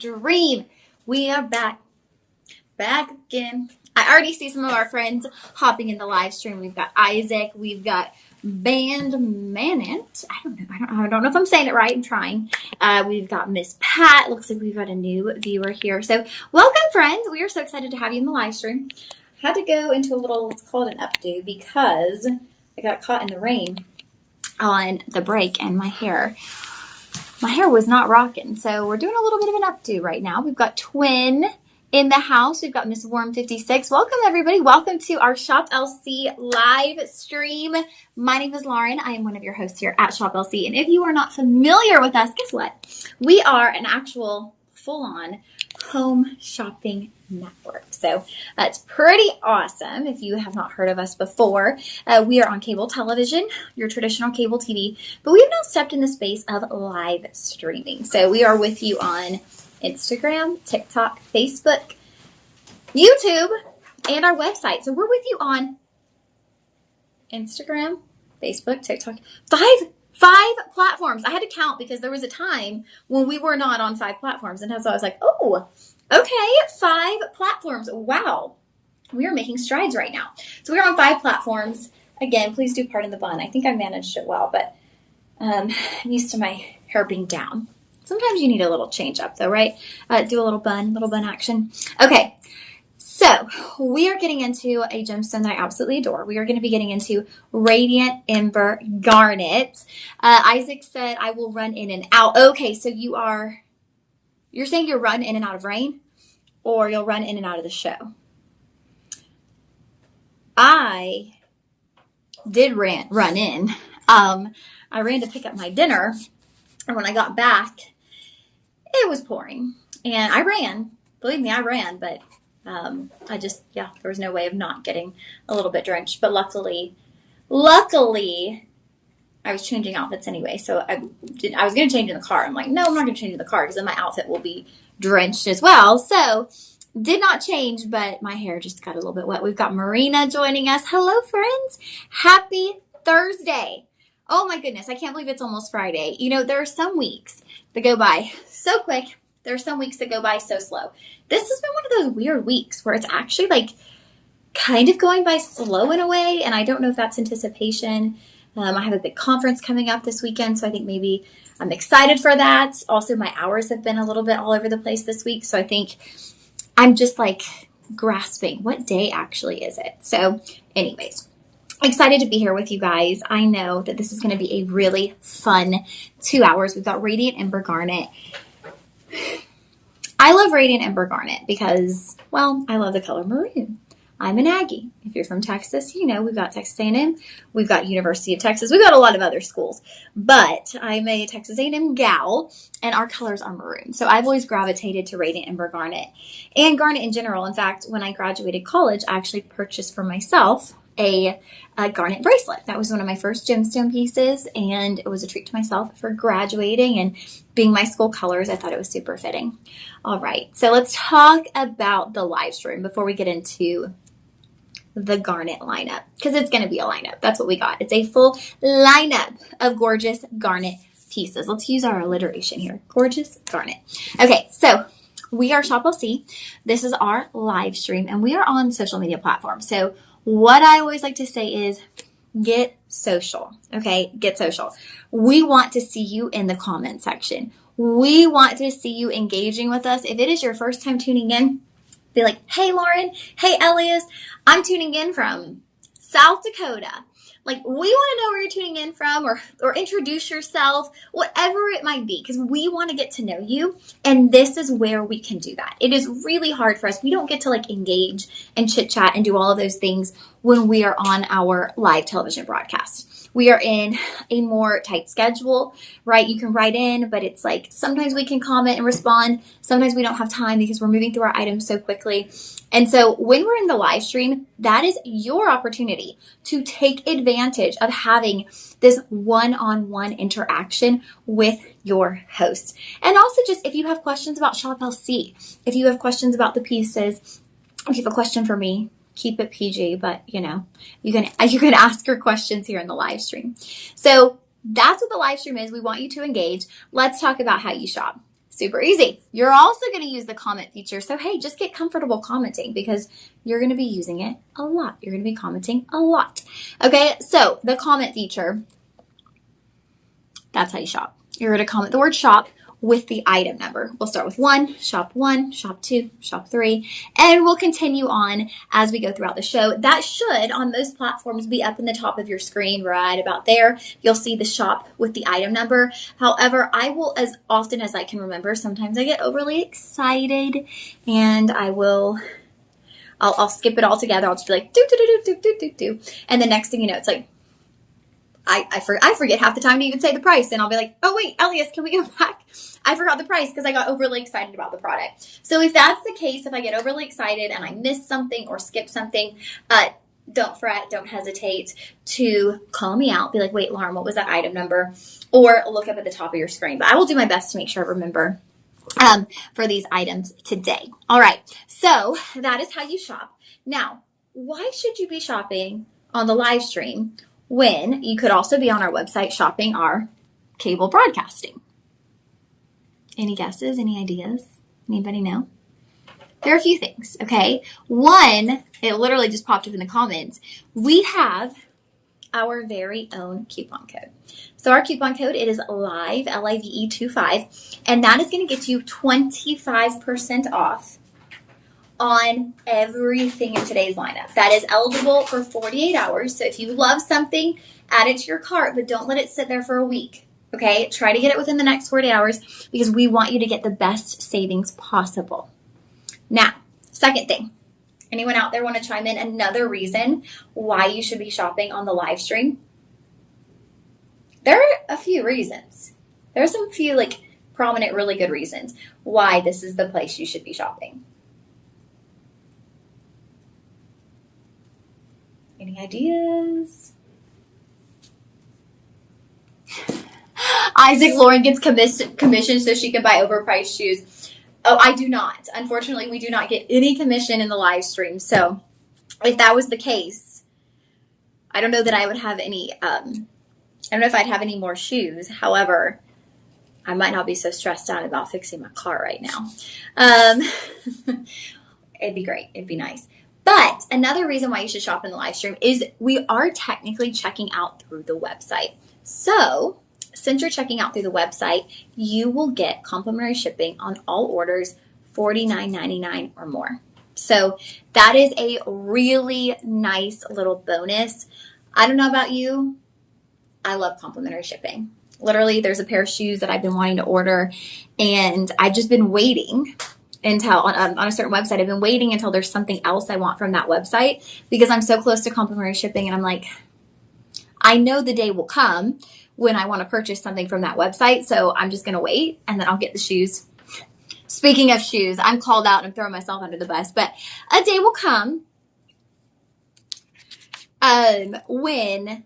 Dream. We are back again. I already see some of our friends hopping in the live stream. We've got Isaac. We've got Band Manant. I don't know if I'm saying it right. I'm trying. We've got Miss Pat. Looks like we've got a new viewer here. So welcome, friends. We are so excited to have you in the live stream. I had to go into a little, let's call it an updo, because I got caught in the rain on the break and my hair was not rocking. So we're doing a little bit of an updo right now. We've got Twin in the house. We've got Miss Warm 56. Welcome, everybody. Welcome to our Shop LC live stream. My name is Lauren. I am one of your hosts here at Shop LC. And if you are not familiar with us, guess what? We are an actual full-on home shopping network. So it's pretty awesome if you have not heard of us before. We are on cable television, your traditional cable TV, but we have now stepped in the space of live streaming. So we are with you on Instagram, TikTok, Facebook, YouTube, and our website. So we're with you on Instagram, Facebook, TikTok, five platforms. I had to count because there was a time when we were not on 5 platforms. And so I was like, oh, okay, 5 platforms. Wow. We are making strides right now. So we're on 5 platforms. Again, please do pardon the bun. I think I managed it well, but I'm used to my hair being down. Sometimes you need a little change up though, right? Do a little bun action. Okay. So we are getting into a gemstone that I absolutely adore. We are going to be getting into Radiant Ember Garnet. Isaac said, I will run in and out. Okay, so you're saying you'll run in and out of rain, or you'll run in and out of the show? I did run in. I ran to pick up my dinner, and when I got back, it was pouring. And I ran. Believe me, I ran, but there was no way of not getting a little bit drenched. But luckily, I was changing outfits anyway. So I was going to change in the car. I'm like, no, I'm not going to change in the car because then my outfit will be drenched as well. So did not change, but my hair just got a little bit wet. We've got Marina joining us. Hello, friends. Happy Thursday. Oh my goodness. I can't believe it's almost Friday. You know, there are some weeks that go by so quick. There are some weeks that go by so slow. This has been one of those weird weeks where it's actually like kind of going by slow in a way. And I don't know if that's anticipation. I have a big conference coming up this weekend, so I think maybe I'm excited for that. Also, my hours have been a little bit all over the place this week. So I think I'm just like grasping what day actually is it. So anyways, excited to be here with you guys. I know that this is going to be a really fun 2 hours. We've got Radiant Ember Garnet. I love Radiant Ember Garnet because, well, I love the color maroon. I'm an Aggie. If you're from Texas, you know we've got Texas A&M. We've got University of Texas. We've got a lot of other schools. But I'm a Texas A&M gal, and our colors are maroon. So I've always gravitated to Radiant Ember Garnet and garnet in general. In fact, when I graduated college, I actually purchased for myself a garnet bracelet. That was one of my first gemstone pieces, and it was a treat to myself for graduating and being my school colors. I thought it was super fitting. All right, so let's talk about the live stream before we get into the garnet lineup, because it's going to be a lineup. That's what we got. It's a full lineup of gorgeous garnet pieces. Let's use our alliteration here. Gorgeous garnet. Okay, so we are Shop LC. This is our live stream, and we are on social media platforms. So what I always like to say is get social, okay? Get social. We want to see you in the comment section. We want to see you engaging with us. If it is your first time tuning in, be like, hey, Lauren, hey, Elias, I'm tuning in from South Dakota. Like, we want to know where you're tuning in from, or introduce yourself, whatever it might be, because we want to get to know you, and this is where we can do that. It is really hard for us. We don't get to like engage and chit chat and do all of those things when we are on our live television broadcast. We are in a more tight schedule, right? You can write in, but it's like sometimes we can comment and respond. Sometimes we don't have time because we're moving through our items so quickly. And so when we're in the live stream, that is your opportunity to take advantage of having this one-on-one interaction with your host. And also just if you have questions about Shop LC, if you have questions about the pieces, if you have a question for me, keep it PG, but you know, you can ask your questions here in the live stream. So that's what the live stream is. We want you to engage. Let's talk about how you shop. Super easy. You're also going to use the comment feature. So, hey, just get comfortable commenting because you're going to be using it a lot. You're going to be commenting a lot. Okay, so the comment feature, that's how you shop. You're going to comment the word shop with the item number. We'll start with 1, shop 2, shop 3, and we'll continue on as we go throughout the show. That should, on most platforms, be up in the top of your screen right about there. You'll see the shop with the item number. However, I will, as often as I can remember, sometimes I get overly excited and I'll skip it all together. I'll just be like, do. And the next thing you know, it's like, I forget half the time to even say the price, and I'll be like, oh wait, Elias, can we go back? I forgot the price because I got overly excited about the product. So if that's the case, if I get overly excited and I miss something or skip something, don't fret, don't hesitate to call me out. Be like, wait, Lauren, what was that item number? Or look up at the top of your screen. But I will do my best to make sure I remember for these items today. All right, so that is how you shop. Now, why should you be shopping on the live stream when you could also be on our website shopping our cable broadcasting? Any guesses? Any ideas? Anybody know? There are a few things, okay? One, it literally just popped up in the comments. We have our very own coupon code. So our coupon code, it is LIVE, LIVE25, and that is going to get you 25% off on everything in today's lineup. That is eligible for 48 hours. So if you love something, add it to your cart, but don't let it sit there for a week. Okay? Try to get it within the next 48 hours because we want you to get the best savings possible. Now, second thing. Anyone out there want to chime in another reason why you should be shopping on the live stream? There are a few reasons. There are some few prominent, really good reasons why this is the place you should be shopping. Any ideas? Isaac, Lauren gets commission so she can buy overpriced shoes. Oh, I do not. Unfortunately, we do not get any commission in the live stream. So if that was the case, I don't know that I would have any, I don't know if I'd have any more shoes. However, I might not be so stressed out about fixing my car right now. It'd be great. It'd be nice. But another reason why you should shop in the live stream is we are technically checking out through the website. So since you're checking out through the website, you will get complimentary shipping on all orders $49.99 or more. So that is a really nice little bonus. I don't know about you. I love complimentary shipping. Literally, there's a pair of shoes that I've been wanting to order, and I've just been waiting until on a certain website. I've been waiting until there's something else I want from that website because I'm so close to complimentary shipping, and I'm like, I know the day will come when I want to purchase something from that website, so I'm just going to wait, and then I'll get the shoes. Speaking of shoes, I'm called out and I'm throwing myself under the bus, but a day will come when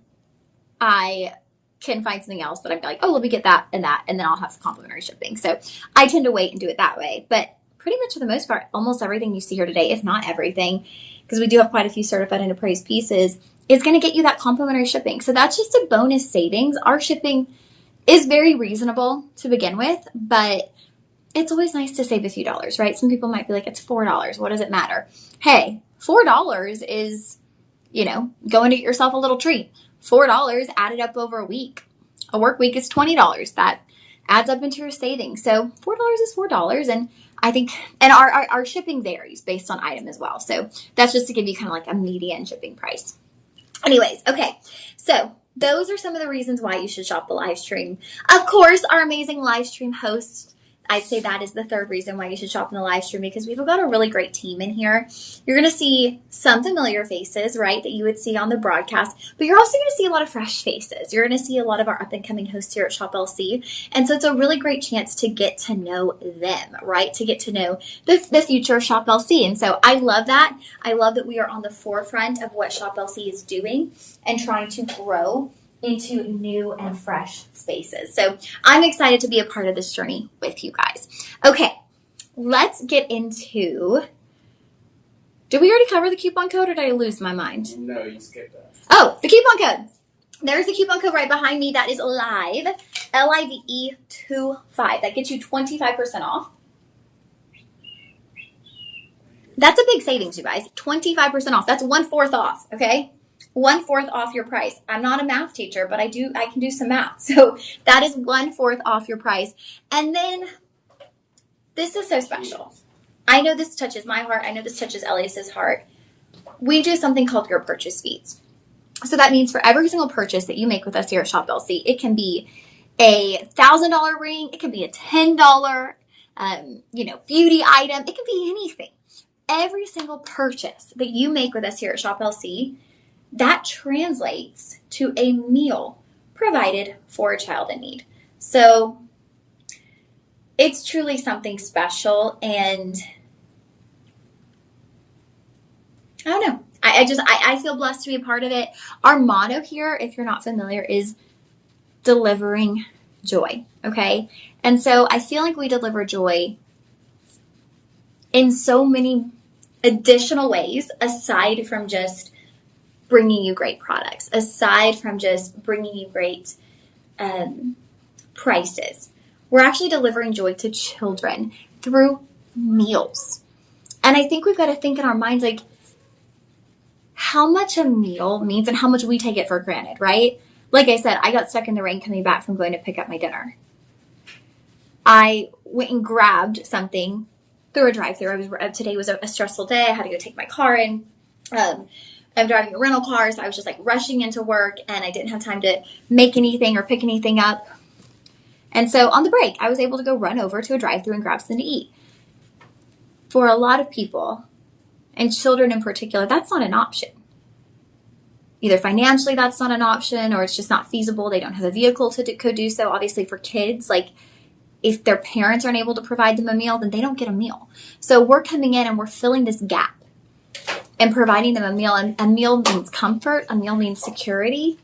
I can find something else that I'm like, oh, let me get that, and then I'll have complimentary shipping. So I tend to wait and do it that way, but pretty much for the most part, almost everything you see here today, if not everything, because we do have quite a few certified and appraised pieces, is going to get you that complimentary shipping. So that's just a bonus savings. Our shipping is very reasonable to begin with, but it's always nice to save a few dollars, right? Some people might be like, it's $4. What does it matter? Hey, $4 is, go and get yourself a little treat. $4 added up over a week. A work week is $20. That adds up into your savings. So $4 is $4. And I think, and our shipping varies based on item as well. So that's just to give you kind of like a median shipping price. Anyways, okay. So those are some of the reasons why you should shop the live stream. Of course, our amazing live stream host, I'd say that is the third reason why you should shop in the live stream, because we've got a really great team in here. You're going to see some familiar faces, right, that you would see on the broadcast, but you're also going to see a lot of fresh faces. You're going to see a lot of our up-and-coming hosts here at Shop LC, and so it's a really great chance to get to know them, right, to get to know the future of Shop LC, and so I love that. I love that we are on the forefront of what Shop LC is doing and trying to grow into new and fresh spaces. So I'm excited to be a part of this journey with you guys. Okay, let's get into, did we already cover the coupon code or did I lose my mind? No, you skipped that. Oh, the coupon code. There's the coupon code right behind me. That is LIVE, LIVE25. That gets you 25% off. That's a big savings, you guys. 25% off. That's 1/4 off, okay? 1/4 off your price. I'm not a math teacher, but I can do some math. So that is 1/4 off your price. And then this is so special. I know this touches my heart. I know this touches Elias's heart. We do something called your purchase fees. So that means for every single purchase that you make with us here at Shop LC, it can be a $1,000 ring, it can be a $10, beauty item, it can be anything. Every single purchase that you make with us here at Shop LC, that translates to a meal provided for a child in need. So it's truly something special, and I don't know. I feel blessed to be a part of it. Our motto here, if you're not familiar, is delivering joy, okay? And so I feel like we deliver joy in so many additional ways, aside from just bringing you great products, aside from just bringing you great prices. We're actually delivering joy to children through meals. And I think we've got to think in our minds, like, how much a meal means and how much we take it for granted, right? Like I said, I got stuck in the rain coming back from going to pick up my dinner. I went and grabbed something through a drive-thru. Today was a stressful day. I had to go take my car in. I'm driving a rental car, so I was just like rushing into work, and I didn't have time to make anything or pick anything up. And so on the break, I was able to go run over to a drive-thru and grab something to eat. For a lot of people, and children in particular, that's not an option. Either financially, that's not an option, or it's just not feasible. They don't have a vehicle to do so. Obviously, for kids, like, if their parents aren't able to provide them a meal, then they don't get a meal. So we're coming in and we're filling this gap and providing them a meal. And a meal means comfort. A meal means security.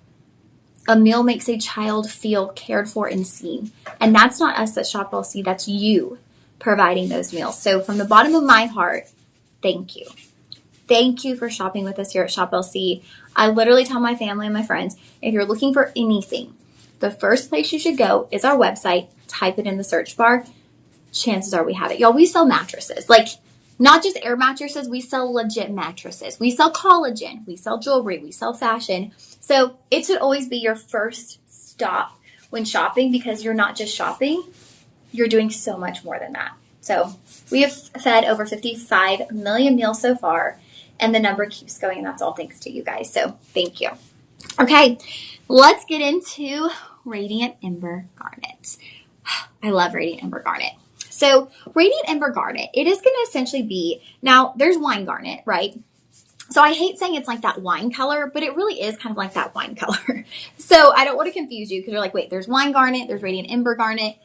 A meal makes a child feel cared for and seen. And that's not us at Shop LC. That's you providing those meals. So from the bottom of my heart, thank you. Thank you for shopping with us here at Shop LC. I literally tell my family and my friends, if you're looking for anything, the first place you should go is our website. Type it in the search bar. Chances are we have it. Y'all, we sell mattresses. Like, not just air mattresses. We sell legit mattresses. We sell collagen. We sell jewelry. We sell fashion. So it should always be your first stop when shopping, because you're not just shopping. You're doing so much more than that. So we have fed over 55 million meals so far, and the number keeps going, and that's all thanks to you guys. So thank you. Okay, let's get into Radiant Ember Garnet. I love Radiant Ember Garnet. So Radiant Ember Garnet, it is going to essentially be, now there's wine garnet, right? So I hate saying it's like that wine color, but it really is kind of like that wine color. So I don't want to confuse you, because you're like, wait, there's wine garnet, there's Radiant Ember Garnet.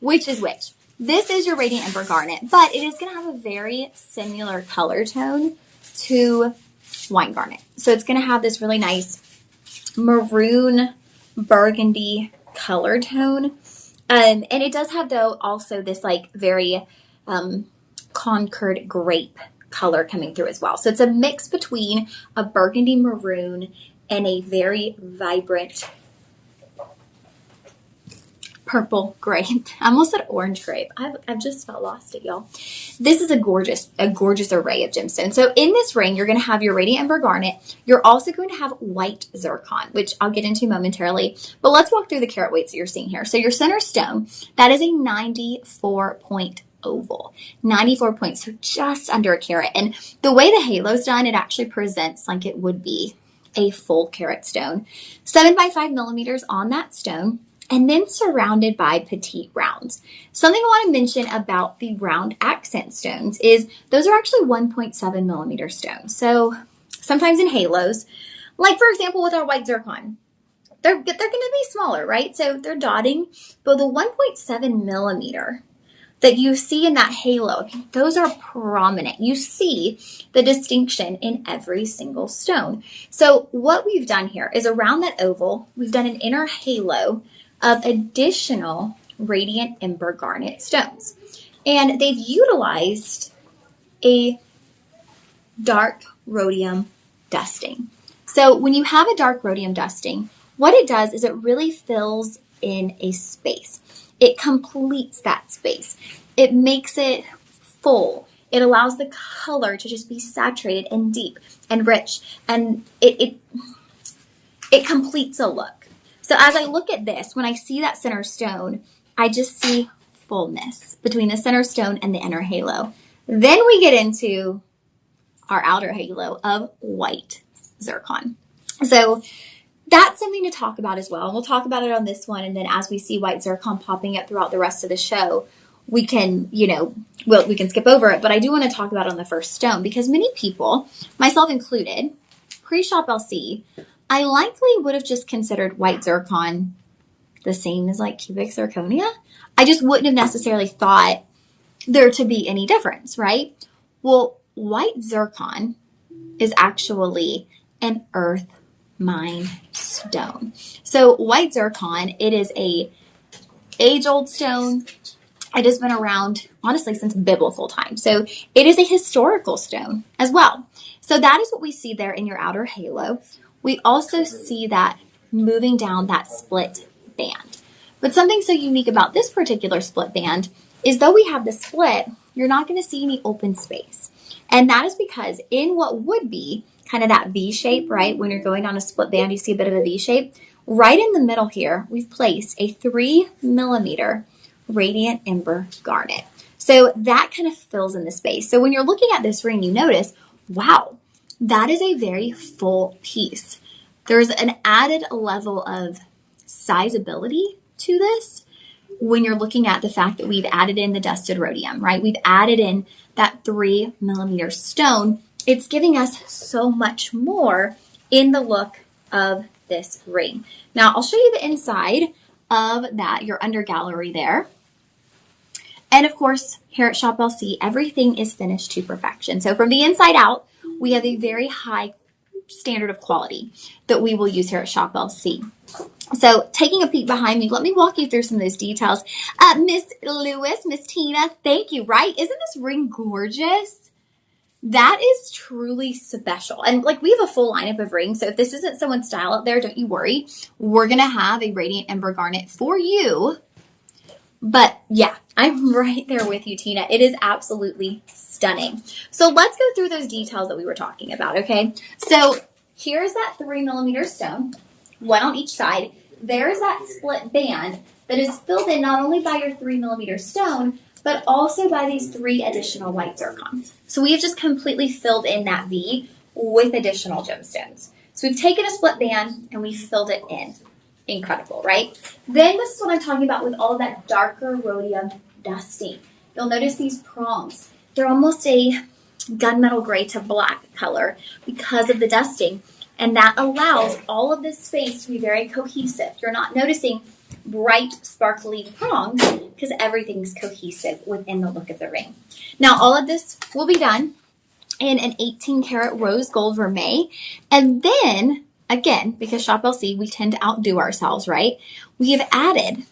Which is which? This is your Radiant Ember Garnet, but it is going to have a very similar color tone to wine garnet. So it's going to have this really nice maroon burgundy color tone. And it does have, though, also this like very Concord grape color coming through as well. So it's a mix between a burgundy maroon and a very vibrant purple grape. I almost said orange grape. I've just felt lost it, y'all. This is a gorgeous array of gemstones. So in this ring, you're going to have your Radiant Ember Garnet. You're also going to have white zircon, which I'll get into momentarily. But let's walk through the carat weights that you're seeing here. So your center stone, that is a 94-point oval. 94 points, so just under a carat. And the way the halo's done, it actually presents like it would be a full carat stone. 7 by 5 millimeters on that stone. And then surrounded by petite rounds. Something I want to mention about the round accent stones is those are actually 1.7 millimeter stones. So sometimes in halos, like for example with our white zircon, they're going to be smaller, right? So they're dotting, but the 1.7 millimeter that you see in that halo, those are prominent. You see the distinction in every single stone. So what we've done here is around that oval, we've done an inner halo of additional Radiant Ember Garnet stones. And they've utilized a dark rhodium dusting. So when you have a dark rhodium dusting, what it does is it really fills in a space. It completes that space. It makes it full. It allows the color to just be saturated and deep and rich, and it completes a look. So as I look at this, when I see that center stone, I just see fullness between the center stone and the inner halo. Then we get into our outer halo of white zircon. So that's something to talk about as well. We'll talk about it on this one, and then as we see white zircon popping up throughout the rest of the show, we can, we can skip over it, but I do want to talk about it on the first stone because many people, myself included, pre-shop LC, I likely would have just considered white zircon the same as like cubic zirconia. I just wouldn't have necessarily thought there to be any difference, right? Well, white zircon is actually an earth mine stone. So white zircon, it is a age-old stone. It has been around, honestly, since biblical times. So it is a historical stone as well. So that is what we see there in your outer halo. We also see that moving down that split band. But something so unique about this particular split band is though we have the split, you're not going to see any open space. And that is because in what would be kind of that V shape, right? When you're going down a split band, you see a bit of a V shape. Right in the middle here, we've placed a 3 millimeter Radiant Ember Garnet. So that kind of fills in the space. So when you're looking at this ring, you notice, wow, that is a very full piece. There's an added level of sizability to this when you're looking at the fact that we've added in the dusted rhodium, right? We've added in that 3 millimeter stone. It's giving us so much more in the look of this ring. Now, I'll show you the inside of that, your under gallery there. And of course, here at Shop LC, everything is finished to perfection. So from the inside out, we have a very high standard of quality that we will use here at Shop LC. So taking a peek behind me, let me walk you through some of those details. Miss Lewis, Miss Tina, thank you, right? Isn't this ring gorgeous? That is truly special. And like we have a full lineup of rings. So if this isn't someone's style out there, don't you worry. We're going to have a Radiant Ember Garnet for you. But yeah, I'm right there with you, Tina. It is absolutely stunning. So let's go through those details that we were talking about, okay? So here's that 3 millimeter stone, one on each side. There's that split band that is filled in not only by your 3 millimeter stone, but also by these 3 additional white zircon. So we have just completely filled in that V with additional gemstones. So we've taken a split band and we've filled it in. Incredible, right? Then this is what I'm talking about with all of that darker rhodium dusting. You'll notice these prongs. They're almost a gunmetal gray to black color because of the dusting. And that allows all of this space to be very cohesive. You're not noticing bright, sparkly prongs because everything's cohesive within the look of the ring. Now, all of this will be done in an 18 karat rose gold vermeil. And then, again, because Shop LC, we tend to outdo ourselves, right? We have added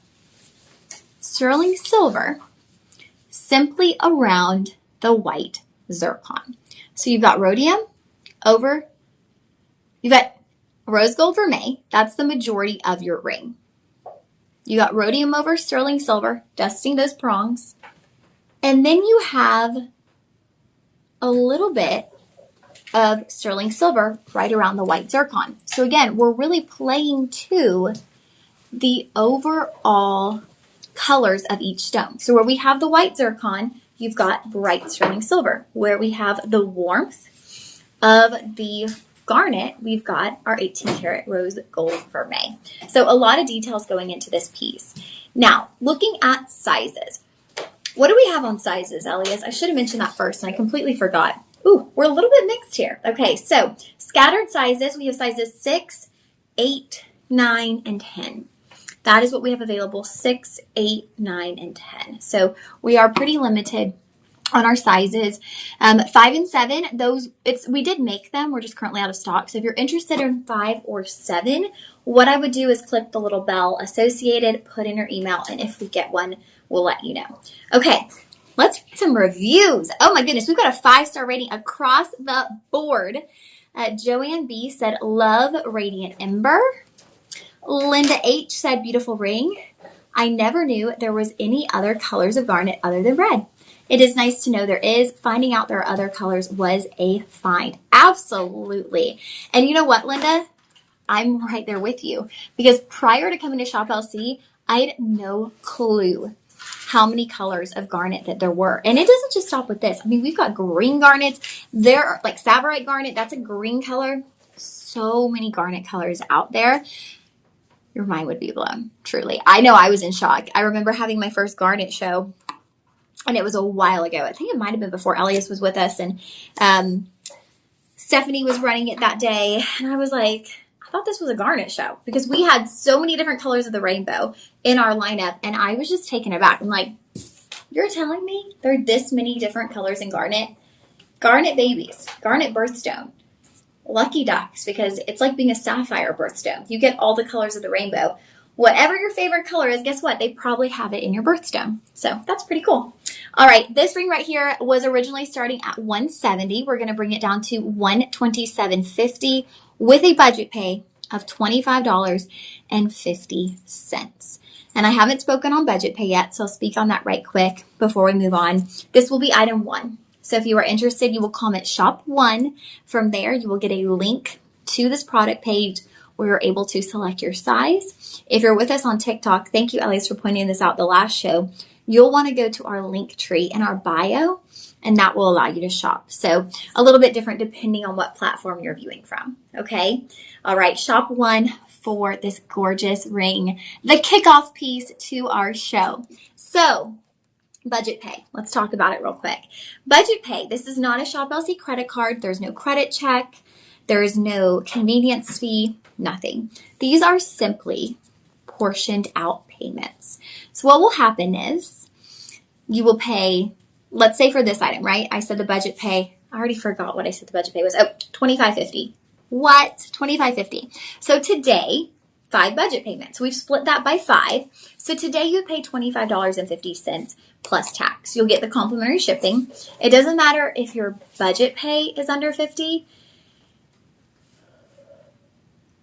sterling silver simply around the white zircon. So you've got rhodium over, you've got rose gold vermeil. That's the majority of your ring. You got rhodium over sterling silver, dusting those prongs. And then you have a little bit of sterling silver right around the white zircon. So again, we're really playing to the overall colors of each stone. So where we have the white zircon, you've got bright sterling silver. Where we have the warmth of the garnet, we've got our 18 karat rose gold vermeil. So a lot of details going into this piece. Now, looking at sizes. What do we have on sizes, Elias? I should have mentioned that first and I completely forgot. Ooh, we're a little bit mixed here. Okay, so scattered sizes, we have sizes 6, 8, 9, and 10. That is what we have available, 6, 8, 9, and 10. So we are pretty limited on our sizes. 5 and 7, we did make them. We're just currently out of stock. So if you're interested in 5 or 7, what I would do is click the little bell associated, put in your email, and if we get one, we'll let you know. Okay, let's read some reviews. Oh my goodness, we've got a 5-star rating across the board. Joanne B said, love Radiant Ember. Linda H said, beautiful ring. I never knew there was any other colors of garnet other than red. It is nice to know there is. Finding out there are other colors was a find. Absolutely. And you know what, Linda? I'm right there with you, because prior to coming to Shop LC, I had no clue how many colors of garnet that there were. And it doesn't just stop with this. I mean, we've got green garnets. There are like Savorite garnet. That's a green color. So many garnet colors out there. Your mind would be blown, truly. I know I was in shock. I remember having my first garnet show, and it was a while ago. I think it might have been before Elias was with us, and Stephanie was running it that day. And I was like, I thought this was a garnet show, because we had so many different colors of the rainbow in our lineup, and I was just taken aback. I'm like, you're telling me there are this many different colors in garnet? Garnet babies, garnet birthstone, lucky ducks, because it's like being a sapphire birthstone. You get all the colors of the rainbow. Whatever your favorite color is, guess what? They probably have it in your birthstone. So that's pretty cool. All right, this ring right here was originally starting at $170. We're going to bring it down to $127.50 with a budget pay of $25.50. And I haven't spoken on budget pay yet, so I'll speak on that right quick before we move on. This will be item 1. So if you are interested, you will comment shop 1. From there, you will get a link to this product page where you're able to select your size. If you're with us on TikTok, thank you, Elias, for pointing this out the last show. You'll want to go to our link tree in our bio, and that will allow you to shop. So a little bit different depending on what platform you're viewing from. Okay. All right. Shop 1 for this gorgeous ring, the kickoff piece to our show. So budget pay. Let's talk about it real quick. Budget pay. This is not a Shop LC credit card. There's no credit check. There is no convenience fee, nothing. These are simply portioned out payments. So what will happen is you will pay, let's say for this item, right? I said the budget pay, I already forgot what I said the budget pay was. Oh, $25.50. What? $25.50. So today, 5 budget payments. We've split that by 5. So today you pay $25.50 plus tax. You'll get the complimentary shipping. It doesn't matter if your budget pay is under $50.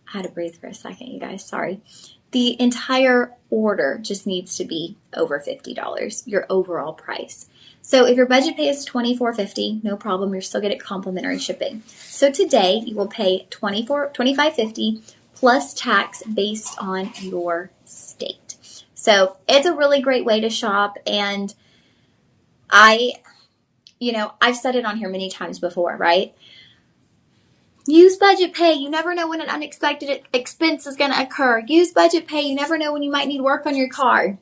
I had to breathe for a second, you guys. Sorry. The entire order just needs to be over $50, your overall price. So if your budget pay is $24.50, no problem. You're still getting complimentary shipping. So today you will pay $25.50 plus tax based on your state. So it's a really great way to shop. And I've said it on here many times before, right? Use budget pay. You never know when an unexpected expense is going to occur. Use budget pay. You never know when you might need work on your car.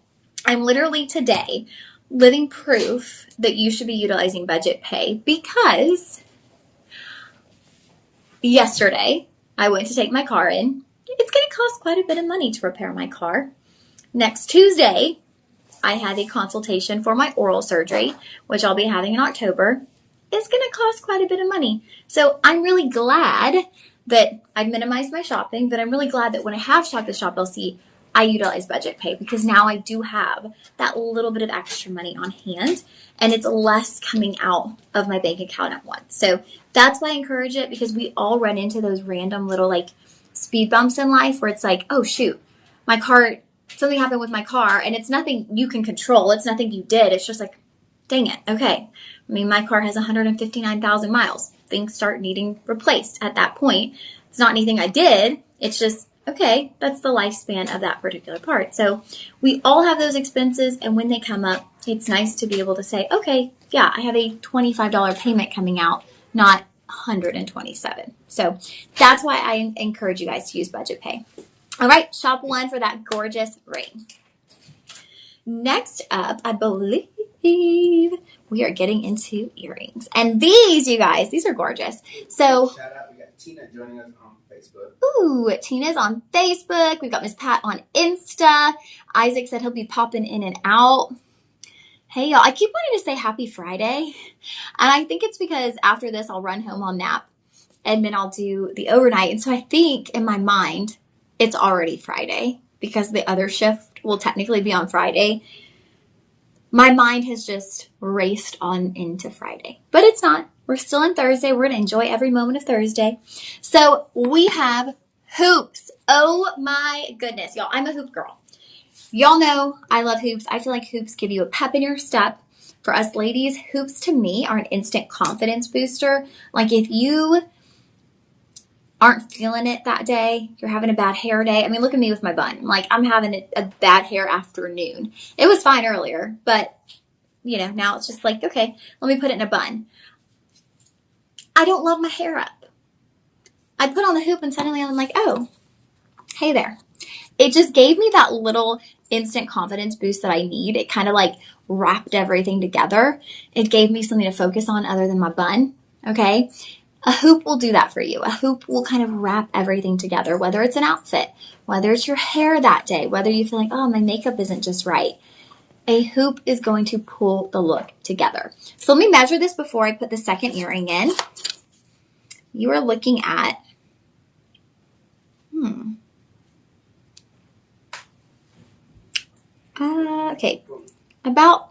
I'm literally today living proof that you should be utilizing budget pay, because yesterday I went to take my car in. It's going to cost quite a bit of money to repair my car. Next Tuesday, I have a consultation for my oral surgery, which I'll be having in October. It's going to cost quite a bit of money. So I'm really glad that I've minimized my shopping, but I'm really glad that when I have shopped at Shop LC, I utilize budget pay, because now I do have that little bit of extra money on hand, and it's less coming out of my bank account at once. So that's why I encourage it, because we all run into those random little speed bumps in life where it's like, oh shoot, something happened with my car, and it's nothing you can control. It's nothing you did. It's just like, dang it. Okay. I mean, my car has 159,000 miles. Things start needing replaced at that point. It's not anything I did. It's just, okay, that's the lifespan of that particular part. So we all have those expenses, and when they come up, it's nice to be able to say, okay, yeah, I have a $25 payment coming out, not $127. So that's why I encourage you guys to use budget pay. All right, shop 1 for that gorgeous ring. Next up, I believe we are getting into earrings. And these, you guys, these are gorgeous. So, shout out, we got Tina joining us on Facebook. Ooh, Tina's on Facebook. We've got Miss Pat on Insta. Isaac said he'll be popping in and out. Hey, y'all, I keep wanting to say happy Friday. And I think it's because after this, I'll run home on nap, and then I'll do the overnight. And so I think in my mind, it's already Friday, because the other shift will technically be on My mind has just raced on into Friday, but it's not. We're still in Thursday. We're going to enjoy every moment of Thursday. So we have hoops. Oh my goodness, y'all. I'm a hoop girl. Y'all know I love hoops. I feel like hoops give you a pep in your step. For us ladies, hoops to me are an instant confidence booster. Like if you aren't feeling it that day, you're having a bad hair day. I mean, look at me with my bun. Like I'm having a bad hair afternoon. It was fine earlier, but you know, now it's just like, okay, let me put it in a bun. I don't love my hair up. I put on the hoop and suddenly I'm like, oh, hey there. It just gave me that little instant confidence boost that I need. It kind of like wrapped everything together. It gave me something to focus on other than my bun. Okay. A hoop will do that for you. A hoop will kind of wrap everything together, whether it's an outfit, whether it's your hair that day, whether you feel like, oh, my makeup isn't just right. A hoop is going to pull the look together. So let me measure this before I put the second earring in. You are looking at, okay, about,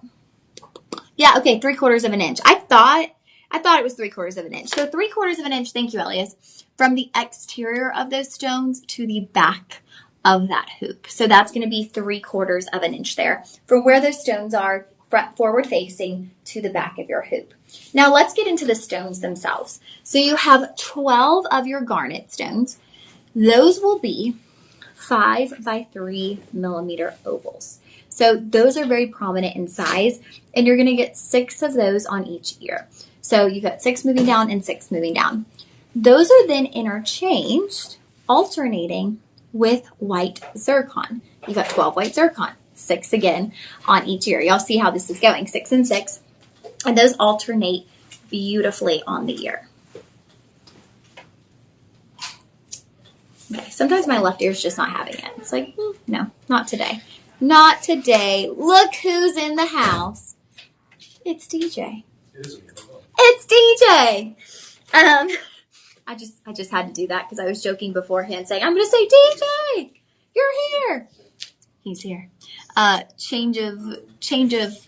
yeah, okay, 3/4 of an inch. I thought it was 3/4 of an inch. So 3/4 of an inch, thank you, Elias, from the exterior of those stones to the back of that hoop. So that's going to be 3/4 of an inch there from where those stones are front forward facing to the back of your hoop. Now let's get into the stones themselves. So you have 12 of your garnet stones. Those will be 5 by 3 millimeter ovals. So those are very prominent in size, and you're going to get 6 of those on each ear. So you've got 6 moving down and 6 moving down. Those are then interchanged, alternating with white zircon. You've got 12 white zircon, 6 again on each ear. Y'all see how this is going, 6 and 6. And those alternate beautifully on the ear. Okay, sometimes my left ear's just not having it. It's like, no, not today. Not today. Look who's in the house. It's DJ. It's DJ. I just had to do that because I was joking beforehand saying, I'm going to say, DJ, you're here. He's here. Change of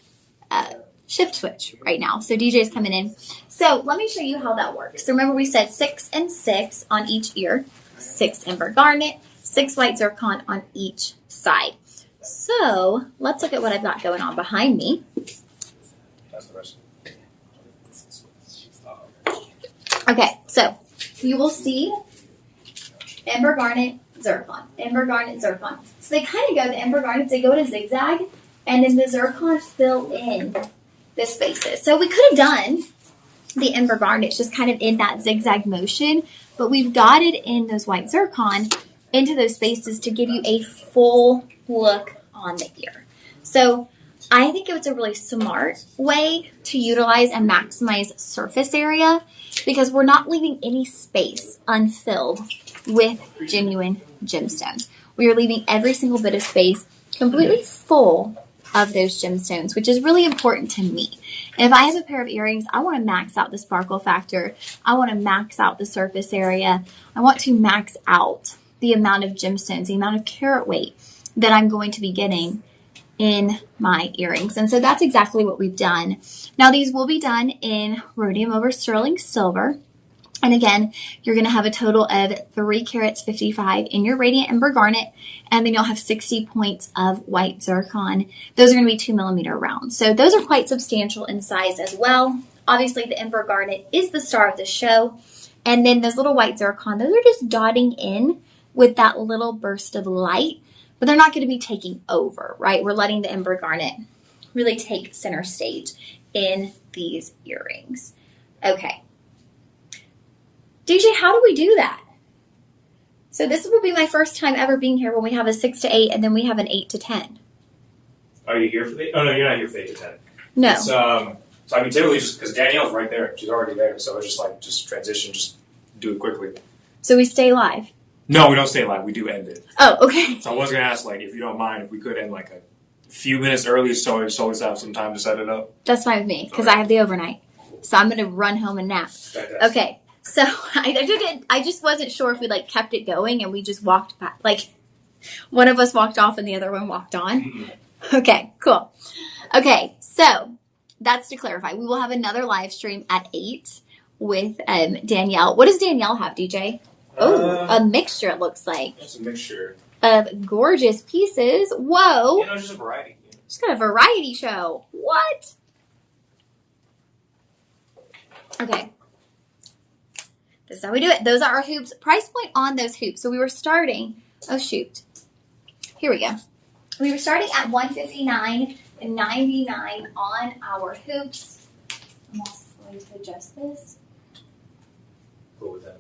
shift switch right now. So DJ's coming in. So let me show you how that works. So remember we said 6 and 6 on each ear. 6 Ember Garnet, 6 white zircon on each side. So let's look at what I've got going on behind me. Okay, so you will see Ember Garnet, Zircon, Ember Garnet, Zircon. So they kind of go, the Ember Garnets, they go in a zigzag, and then the Zircon fill in the spaces. So we could have done the Ember Garnets just kind of in that zigzag motion, but we've dotted in those white zircon into those spaces to give you a full look on the ear. So I think it's a really smart way to utilize and maximize surface area because we're not leaving any space unfilled with genuine gemstones. We are leaving every single bit of space completely full of those gemstones, which is really important to me. And if I have a pair of earrings, I want to max out the sparkle factor. I want to max out the surface area. I want to max out the amount of gemstones, the amount of carat weight that I'm going to be getting in my earrings. And so that's exactly what we've done. Now these will be done in rhodium over sterling silver. And again, you're going to have a total of 3 carats 55 in your Radiant Ember Garnet, and then you'll have 60 points of white zircon. Those are going to be 2 millimeter rounds. So those are quite substantial in size as well. Obviously, the Ember Garnet is the star of the show. And then those little white zircon, those are just dotting in with that little burst of light, but they're not going to be taking over, right? We're letting the Ember Garnet really take center stage in these earrings. Okay. DJ, how do we do that? So this will be my first time ever being here when we have a 6 to 8 and then we have an 8 to 10. Are you here for the? Oh no, you're not here for the 8 to 10. No. So I mean, typically just because Danielle's right there, she's already there. So it's just transition, just do it quickly. So we stay live. No, we don't stay live. We do end it. Oh, okay. So I was gonna ask, like, if you don't mind, if we could end like a few minutes early, so I just always have some time to set it up. That's fine with me because I have the overnight. So I'm gonna run home and nap. Fantastic. Okay. So I just wasn't sure if we like kept it going and we just walked back. Like one of us walked off and the other one walked on. Mm-hmm. Okay, cool. Okay, so that's to clarify. We will have another live stream at 8 with Danielle. What does Danielle have, DJ? Oh, a mixture, it looks like. It's a mixture of gorgeous pieces. Whoa. Just a variety. She's got a variety show. What? Okay. This is how we do it. Those are our hoops. Price point on those hoops. So we were starting. Oh, shoot. Here we go. We were starting at $159.99 on our hoops. I'm also going to adjust this. Cool with that.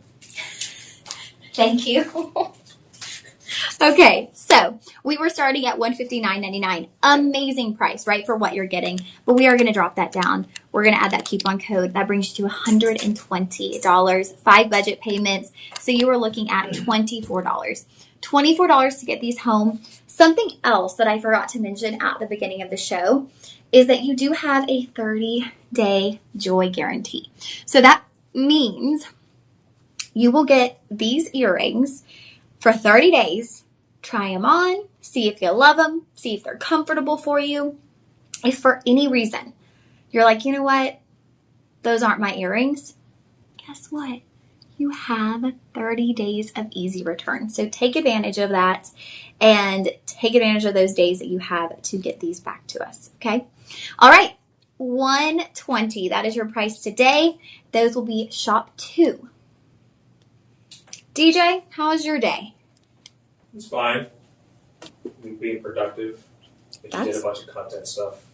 Thank you. Okay, so we were starting at $159.99. Amazing price, right, for what you're getting. But we are going to drop that down. We're going to add that coupon code. That brings you to $120. 5 budget payments. So you are looking at $24. $24 to get these home. Something else that I forgot to mention at the beginning of the show is that you do have a 30-day joy guarantee. So that means you will get these earrings for 30 days. Try them on, see if you love them, see if they're comfortable for you. If for any reason you're like, you know what, those aren't my earrings, guess what? You have 30 days of easy return. So take advantage of that and take advantage of those days that you have to get these back to us, okay? All right, $120. That is your price today. Those will be shop 2. DJ, how was your day? It's fine. We're being productive. I did a bunch of content stuff.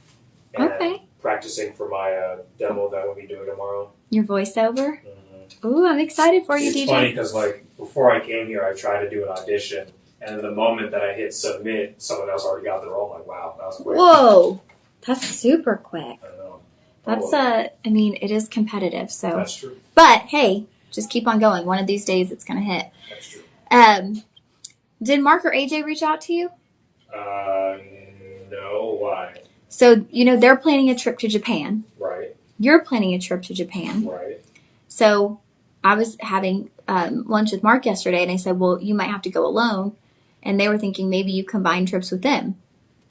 And practicing for my demo that we'll be doing tomorrow. Your voiceover? Mm-hmm. Ooh, I'm excited for you, DJ. It's funny because, before I came here, I tried to do an audition. And the moment that I hit submit, someone else already got the role. I'm like, wow, that was quick. Whoa. That's super quick. I know. That's, it is competitive, so. That's true. But, hey, just keep on going. One of these days it's going to hit. That's true. Did Mark or AJ reach out to you? No. Why? So, they're planning a trip to Japan. Right. You're planning a trip to Japan. Right. So, I was having lunch with Mark yesterday, and I said, well, you might have to go alone. And they were thinking maybe you combine trips with them.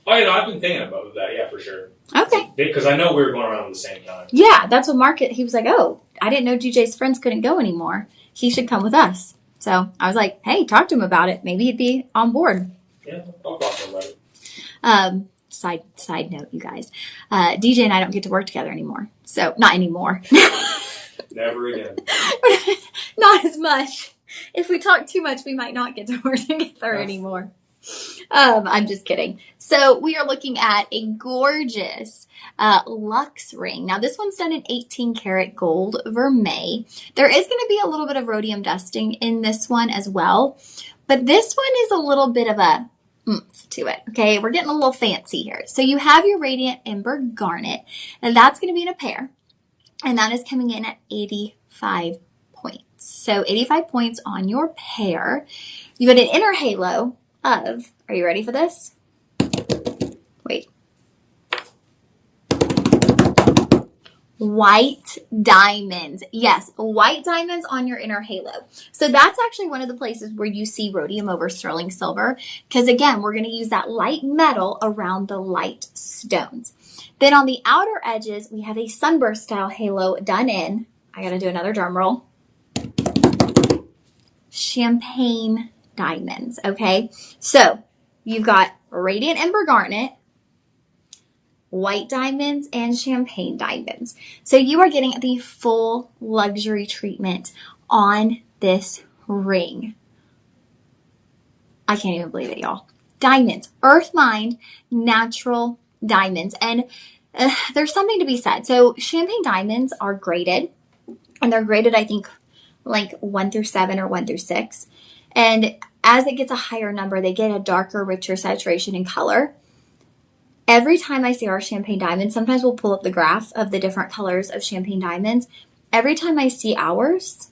Oh, I've been thinking about that, yeah, for sure. Okay. Because I know we were going around at the same time. Yeah, that's what Mark, he was like, oh, I didn't know DJ's friends couldn't go anymore. He should come with us. So I was like, hey, talk to him about it. Maybe he'd be on board. Yeah, I'll talk to him about it. Side note, you guys. DJ and I don't get to work together anymore. So, not anymore. Never again. Not as much. If we talk too much, we might not get to work together anymore. I'm just kidding. So we are looking at a gorgeous luxe ring. Now this one's done in 18 karat gold vermeil. There is going to be a little bit of rhodium dusting in this one as well. But this one is a little bit of a oomph to it. Okay, we're getting a little fancy here. So you have your Radiant Ember Garnet, and that's going to be in a pair. And that is coming in at 85 points. So 85 points on your pair. You got an inner halo of, are you ready for this? Wait. White diamonds. Yes, white diamonds on your inner halo. So that's actually one of the places where you see rhodium over sterling silver. Because again, we're going to use that light metal around the light stones. Then on the outer edges, we have a sunburst style halo done in, I got to do another drum roll, champagne diamonds, okay? So you've got Radiant Ember Garnet, white diamonds, and champagne diamonds. So you are getting the full luxury treatment on this ring. I can't even believe it, y'all. Diamonds, earth mined, natural diamonds. And there's something to be said. So champagne diamonds are graded, and they're graded, I think, like 1 through 7 or 1 through 6. And as it gets a higher number, they get a darker, richer saturation in color. Every time I see our champagne diamonds, sometimes we'll pull up the graph of the different colors of champagne diamonds. Every time I see ours,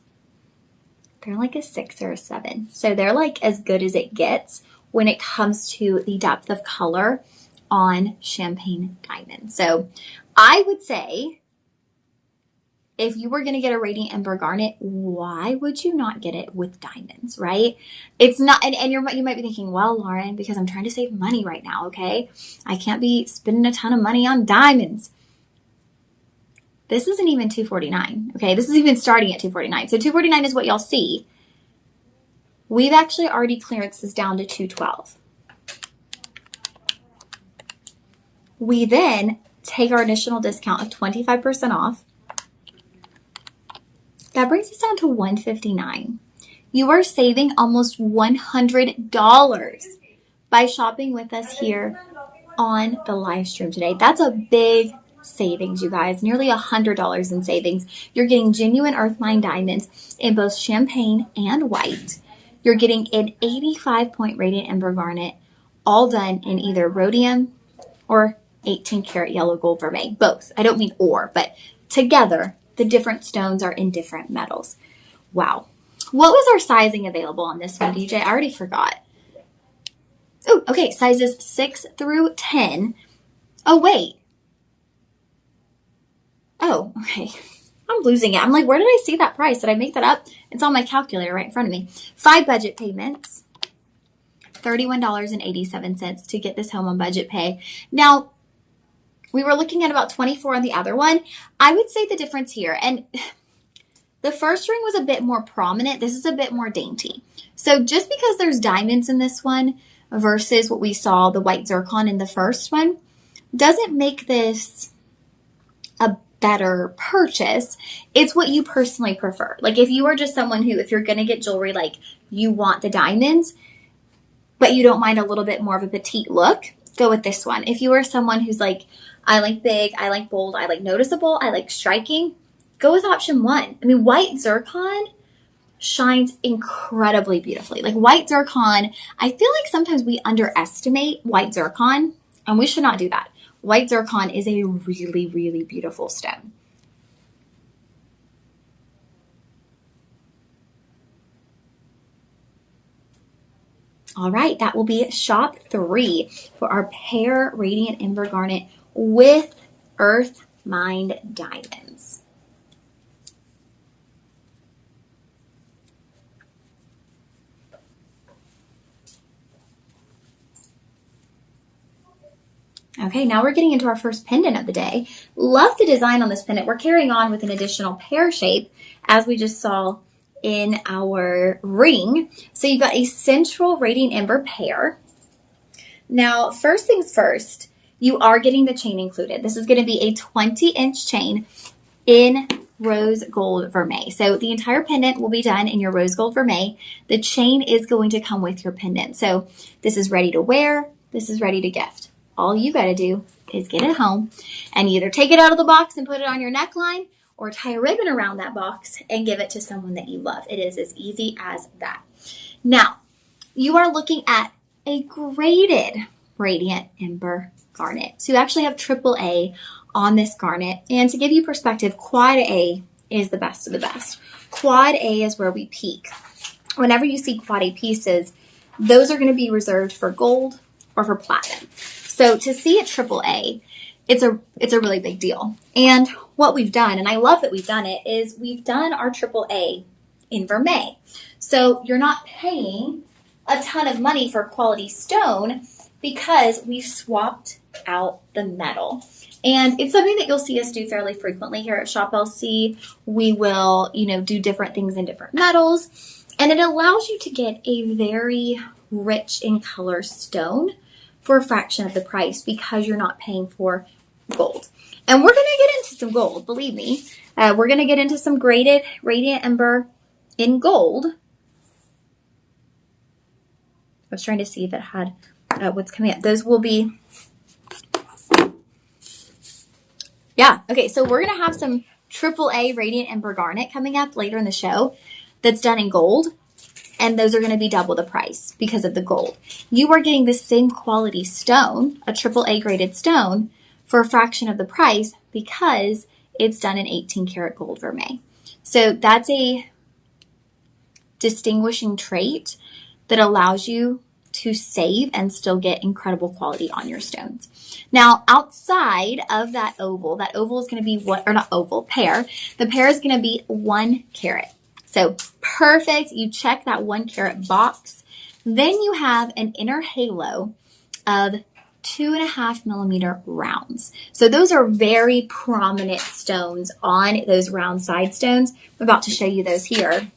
they're like a 6 or a 7. So they're like as good as it gets when it comes to the depth of color on champagne diamonds. So I would say, if you were going to get a Radiant Ember Garnet, why would you not get it with diamonds, right? It's not, and you might be thinking, well, Lauren, because I'm trying to save money right now, okay? I can't be spending a ton of money on diamonds. This isn't even $249. Okay, this is even starting at $249. So $249 is what y'all see. We've actually already clearanced this down to $212. We then take our additional discount of 25% off. That brings us down to $159. You are saving almost $100 by shopping with us here on the live stream today. That's a big savings, you guys. Nearly $100 in savings. You're getting genuine Earthmine diamonds in both champagne and white. You're getting an 85-point Radiant Ember Garnet, all done in either rhodium or 18-karat yellow gold vermeil. Both. I don't mean or, but together, the different stones are in different metals. Wow. What was our sizing available on this one, DJ? I already forgot. Oh, okay. Sizes 6 through 10. Oh, wait. Oh, okay. I'm losing it. I'm like, where did I see that price? Did I make that up? It's on my calculator right in front of me. 5 budget payments. $31.87 to get this home on budget pay. Now, we were looking at about $24 on the other one. I would say the difference here, and the first ring was a bit more prominent. This is a bit more dainty. So just because there's diamonds in this one versus what we saw, the white zircon in the first one, doesn't make this a better purchase. It's what you personally prefer. Like if you are just someone who, if you're going to get jewelry, like you want the diamonds, but you don't mind a little bit more of a petite look, go with this one. If you are someone who's like, I like big, I like bold, I like noticeable, I like striking, go with option 1. I mean, white zircon shines incredibly beautifully. Like white zircon, I feel like sometimes we underestimate white zircon, and we should not do that. White zircon is a really, really beautiful stone. All right, that will be shop 3 for our pear Radiant Ember Garnet with Earth Mind diamonds. Okay, now we're getting into our first pendant of the day. Love the design on this pendant. We're carrying on with an additional pear shape, as we just saw in our ring. So you've got a central Radiant Ember pear. Now, first things first, you are getting the chain included. This is going to be a 20-inch chain in rose gold vermeil. So the entire pendant will be done in your rose gold vermeil. The chain is going to come with your pendant. So this is ready to wear. This is ready to gift. All you got to do is get it home and either take it out of the box and put it on your neckline or tie a ribbon around that box and give it to someone that you love. It is as easy as that. Now, you are looking at a graded Radiant Ember Garnet. So you actually have AAA on this garnet. And to give you perspective, Quad A is the best of the best. Quad A is where we peak. Whenever you see Quad A pieces, those are going to be reserved for gold or for platinum. So to see a AAA, it's a really big deal. And what we've done, and I love that we've done it, is we've done our AAA in vermeil. So you're not paying a ton of money for quality stone because we've swapped out the metal. And it's something that you'll see us do fairly frequently here at Shop LC. We will, do different things in different metals. And it allows you to get a very rich in color stone for a fraction of the price because you're not paying for gold. And we're going to get into some gold, believe me. We're going to get into some graded Radiant Ember in gold. I was trying to see if it had what's coming up. Those will be, yeah. Okay, so we're going to have some AAA Radiant Ember Garnet coming up later in the show that's done in gold. And those are going to be double the price because of the gold. You are getting the same quality stone, a AAA graded stone, for a fraction of the price because it's done in 18-karat gold vermeil. So that's a distinguishing trait that allows you to save and still get incredible quality on your stones. Now, outside of that oval is going to be pear. The pear is going to be 1 carat. So perfect. You check that 1 carat box. Then you have an inner halo of 2.5 millimeter rounds. So those are very prominent stones on those round side stones. I'm about to show you those here.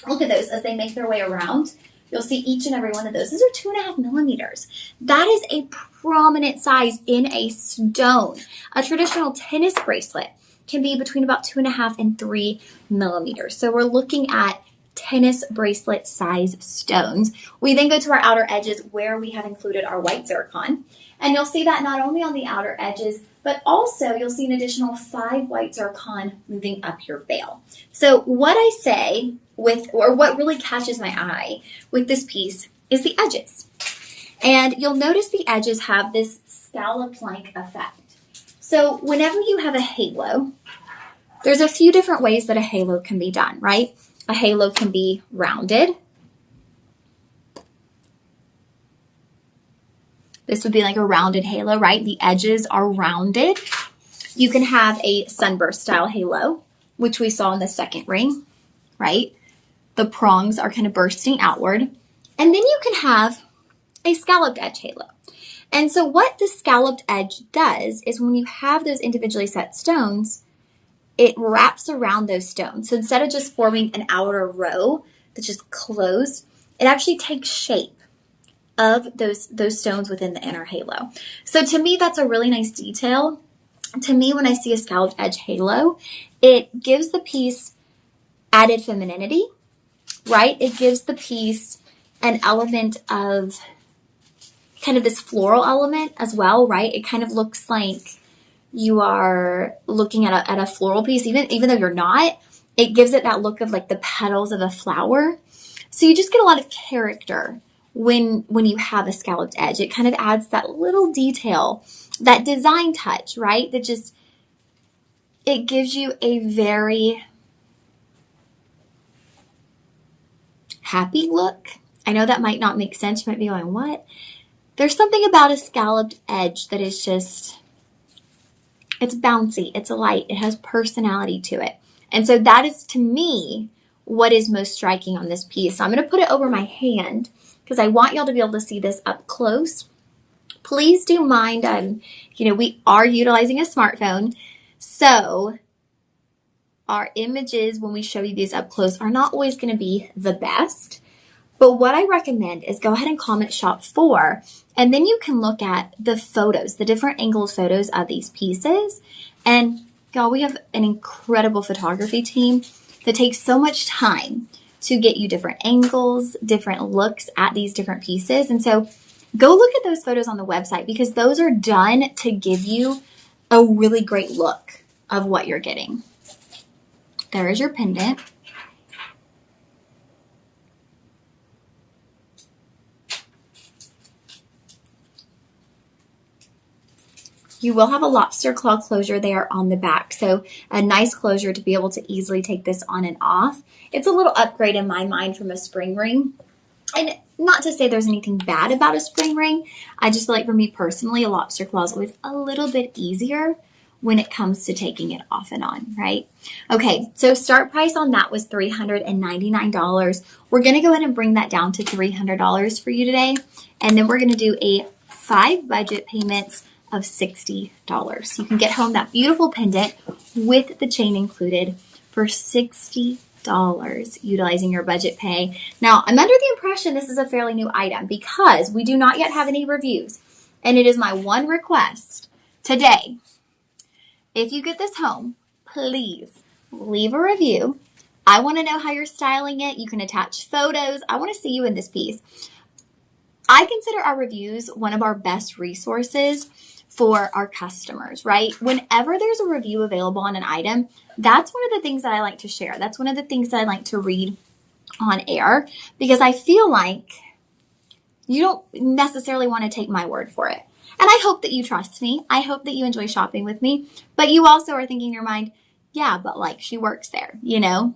Look at those as they make their way around. You'll see each and every one of those. Those are 2.5 millimeters. That is a prominent size in a stone. A traditional tennis bracelet can be between about 2.5 and 3 millimeters. So we're looking at tennis bracelet size stones. We then go to our outer edges where we have included our white zircon. And you'll see that not only on the outer edges, but also you'll see an additional 5 white zircon moving up your veil. So what I say or what really catches my eye with this piece is the edges. And you'll notice the edges have this scallop-like effect. So whenever you have a halo, there's a few different ways that a halo can be done, right? A halo can be rounded. This would be like a rounded halo, right? The edges are rounded. You can have a sunburst style halo, which we saw in the second ring, right? The prongs are kind of bursting outward. And then you can have a scalloped edge halo. And so what the scalloped edge does is when you have those individually set stones, it wraps around those stones. So instead of just forming an outer row that's just closed, it actually takes shape of those stones within the inner halo. So to me, that's a really nice detail. To me, when I see a scalloped edge halo, it gives the piece added femininity, right? It gives the piece an element of kind of this floral element as well, right? It kind of looks like you are looking at a floral piece, even though you're not. It gives it that look of like the petals of a flower. So you just get a lot of character when you have a scalloped edge. It kind of adds that little detail, that design touch, right? It gives you a very happy look. I know that might not make sense. You might be going, what? There's something about a scalloped edge that is just, it's bouncy, it's light, it has personality to it. And so that is, to me, what is most striking on this piece. So I'm going to put it over my hand because I want y'all to be able to see this up close. Please do mind, we are utilizing a smartphone, so our images when we show you these up close are not always going to be the best. But what I recommend is go ahead and comment shop 4, and then you can look at the photos, the different angled photos of these pieces. And y'all, we have an incredible photography team that takes so much time to get you different angles, different looks at these different pieces. And so go look at those photos on the website because those are done to give you a really great look of what you're getting. There is your pendant. You will have a lobster claw closure there on the back, so a nice closure to be able to easily take this on and off. It's a little upgrade in my mind from a spring ring. And not to say there's anything bad about a spring ring. I just feel like for me personally, a lobster claw is always a little bit easier when it comes to taking it off and on, right? Okay, so start price on that was $399. We're going to go ahead and bring that down to $300 for you today. And then we're going to do a 5 budget payments of $60. You can get home that beautiful pendant with the chain included for $60 utilizing your budget pay. Now, I'm under the impression this is a fairly new item because we do not yet have any reviews. And it is my one request today. If you get this home, please leave a review. I want to know how you're styling it. You can attach photos. I want to see you in this piece. I consider our reviews one of our best resources for our customers, right? Whenever there's a review available on an item, that's one of the things that I like to share. That's one of the things that I like to read on air because I feel like you don't necessarily want to take my word for it. And I hope that you trust me. I hope that you enjoy shopping with me, but you also are thinking in your mind, yeah, but like she works there, you know?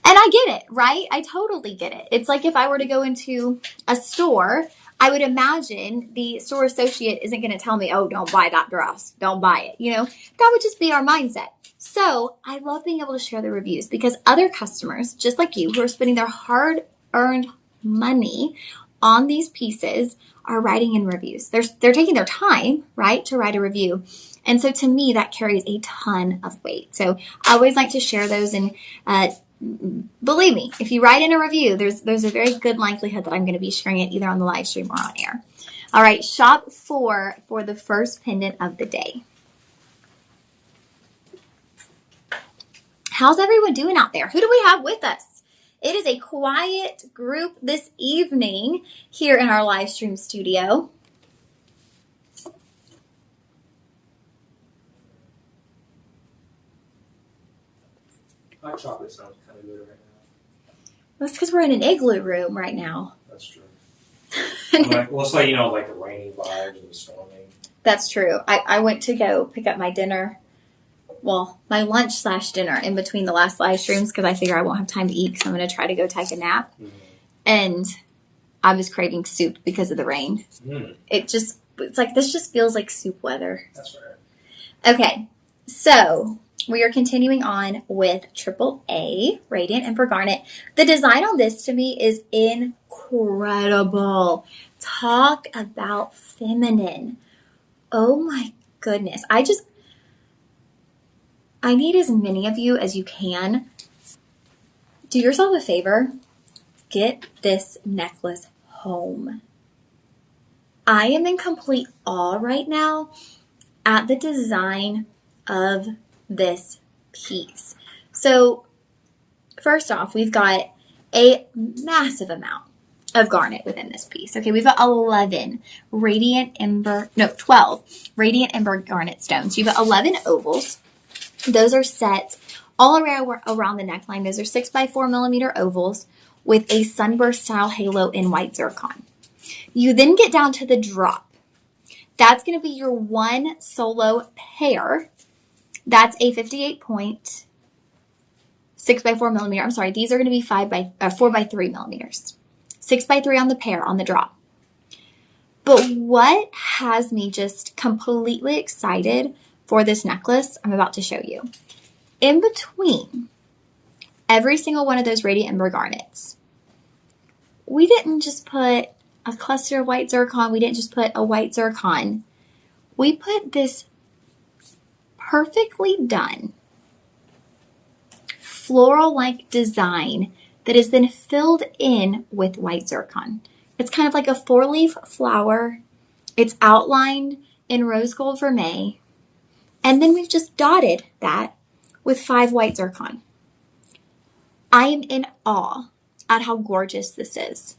And I get it, right? I totally get it. It's like if I were to go into a store, I would imagine the store associate isn't going to tell me, oh, don't buy that dress. Don't buy it. You know, that would just be our mindset. So I love being able to share the reviews because other customers, just like you, who are spending their hard-earned money on these pieces are writing in reviews. They're taking their time, right, to write a review. And so to me, that carries a ton of weight. So I always like to share those. And believe me, if you write in a review, there's a very good likelihood that I'm going to be sharing it either on the live stream or on air. All right, shop 4 for the first pendant of the day. How's everyone doing out there? Who do we have with us? It is a quiet group this evening here in our live stream studio. Hot chocolate sounds kind of good right now. That's because we're in an igloo room right now. That's true. It's like, like the rainy vibes and the storming. That's true. I went to go pick up my dinner. Well, my lunch / dinner in between the last live streams because I figure I won't have time to eat because I'm going to try to go take a nap. Mm-hmm. And I was craving soup because of the rain. Mm. It's like, this just feels like soup weather. That's right. Okay. So we are continuing on with AAA, Radiant Ember Garnet. The design on this to me is incredible. Talk about feminine. Oh my goodness. I need as many of you as you can. Do yourself a favor. Get this necklace home. I am in complete awe right now at the design of this piece. So first off, we've got a massive amount of garnet within this piece. Okay, we've got 12 Radiant Ember Garnet stones. You've got 11 ovals. Those are set all around the neckline. Those are 6x4 millimeter ovals with a sunburst style halo in white zircon. You then get down to the drop. That's going to be your one solo pair. That's a 58-point 6x4 millimeter. I'm sorry, these are going to be 4x3 millimeters. 6x3 on the pair on the drop. But what has me just completely excited for this necklace, I'm about to show you. In between every single one of those Radiant Ember Garnets, we didn't just put a cluster of white zircon. We didn't just put a white zircon. We put this perfectly done floral-like design that is then filled in with white zircon. It's kind of like a 4-leaf flower. It's outlined in rose gold vermeil. And then we've just dotted that with 5 white zircon. I am in awe at how gorgeous this is.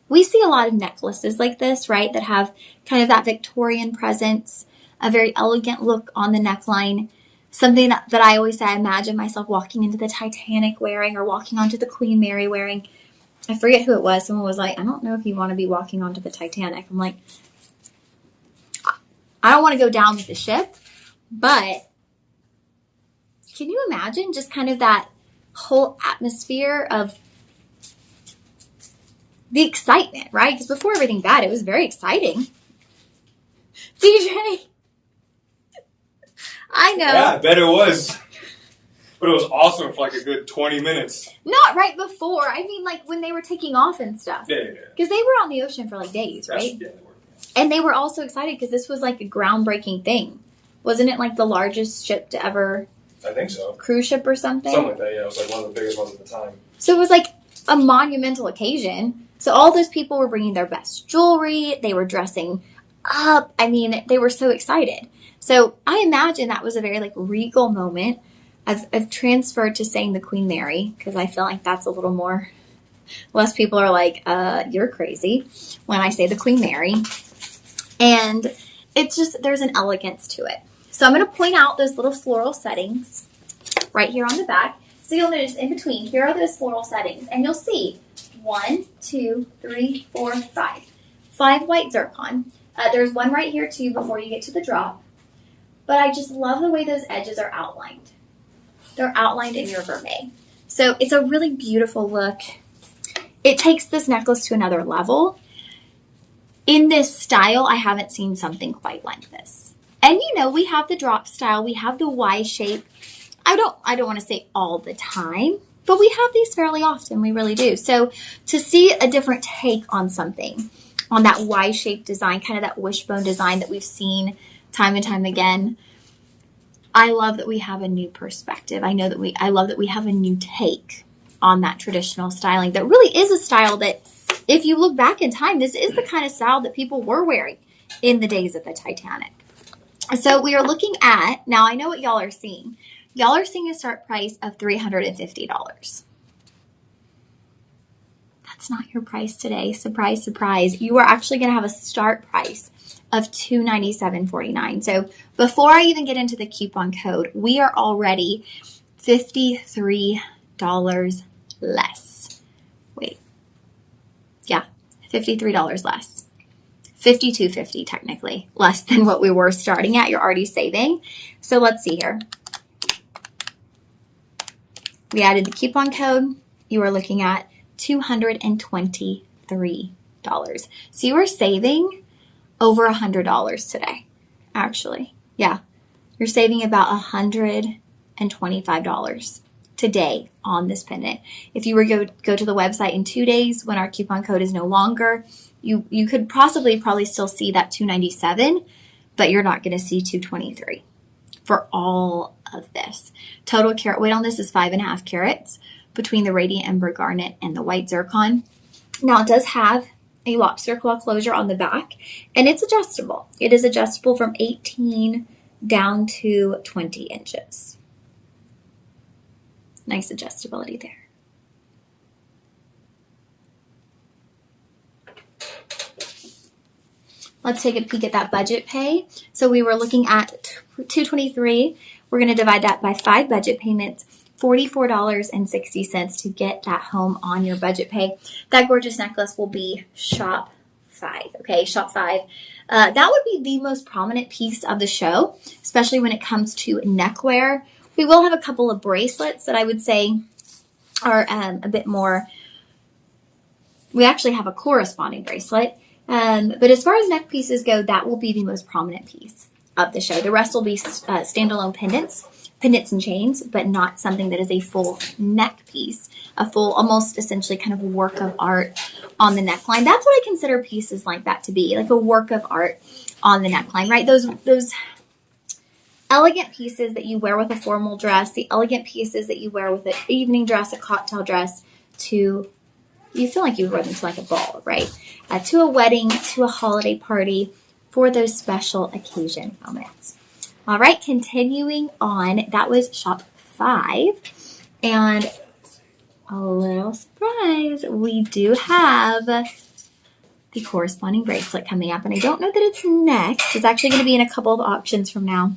We see a lot of necklaces like this, right, that have kind of that Victorian presence, a very elegant look on the neckline, something that I always say I imagine myself walking into the Titanic wearing or walking onto the Queen Mary wearing. I forget who it was. Someone was like, I don't know if you want to be walking onto the Titanic. I'm like, I don't want to go down with the ship. But can you imagine just kind of that whole atmosphere of the excitement, right? Because before everything bad, it was very exciting. DJ, I know. Yeah, I bet it was. But it was awesome for like a good 20 minutes. Not right before. I mean, like when they were taking off and stuff. Yeah. Because they were on the ocean for like days, right? Yeah, they were. And they were also excited because this was like a groundbreaking thing. Wasn't it like the largest ship to ever? I think so. Cruise ship or something? Something like that, yeah. It was like one of the biggest ones at the time. So it was like a monumental occasion. So all those people were bringing their best jewelry. They were dressing up. I mean, they were so excited. So I imagine that was a very like regal moment. I've transferred to saying the Queen Mary because I feel like that's a little more, less people are like, you're crazy when I say the Queen Mary. And it's just, there's an elegance to it. So I'm going to point out those little floral settings right here on the back. So you'll notice in between, here are those floral settings. And you'll see 1, 2, 3, 4, 5. 5 white zircon. There's one right here too before you get to the drop. But I just love the way those edges are outlined. They're outlined in your vermeil. So it's a really beautiful look. It takes this necklace to another level. In this style, I haven't seen something quite like this. And you know, we have the drop style, we have the Y shape. I don't want to say all the time, but we have these fairly often. We really do. So to see a different take on something, on that Y-shaped design, kind of that wishbone design that we've seen time and time again, I love that we have a new perspective. I love that we have a new take on that traditional styling that really is a style that, if you look back in time, this is the kind of style that people were wearing in the days of the Titanic. So we are looking at, now I know what y'all are seeing. Y'all are seeing a start price of $350. That's not your price today. Surprise, surprise. You are actually going to have a start price of $297.49. So before I even get into the coupon code, we are already $53 less. Wait. Yeah, $53 less. $52.50 technically, less than what we were starting at. You're already saving. So let's see here. We added the coupon code. You are looking at $223. So you are saving over $100 today, actually. Yeah, you're saving about $125 today on this pendant. If you were to go to the website in 2 days when our coupon code is no longer, you could probably still see that $297, but you're not going to see $223 for all of this. Total carat weight on this is 5.5 carats between the Radiant Ember Garnet and the white zircon. Now it does have a lobster claw closure on the back, and it's adjustable. It is adjustable from 18 down to 20 inches. Nice adjustability there. Let's take a peek at that budget pay. So we were looking at $223. We're going to divide that by 5 budget payments, $44.60 to get that home on your budget pay. That gorgeous necklace will be shop 5. Okay, shop 5. That would be the most prominent piece of the show, especially when it comes to neckwear. We will have a couple of bracelets that I would say are a bit more. We actually have a corresponding bracelet. But as far as neck pieces go, that will be the most prominent piece of the show. The rest will be standalone pendants and chains, but not something that is a full neck piece, a full, almost essentially kind of work of art on the neckline. That's what I consider pieces like that to be, like a work of art on the neckline, right? Those elegant pieces that you wear with a formal dress, the elegant pieces that you wear with an evening dress, a cocktail dress, you feel like you would wear them to like a ball, right? To a wedding, to a holiday party, for those special occasion moments. All right, continuing on, that was shop 5. And a little surprise, we do have the corresponding bracelet coming up. And I don't know that it's next. It's actually going to be in a couple of auctions from now.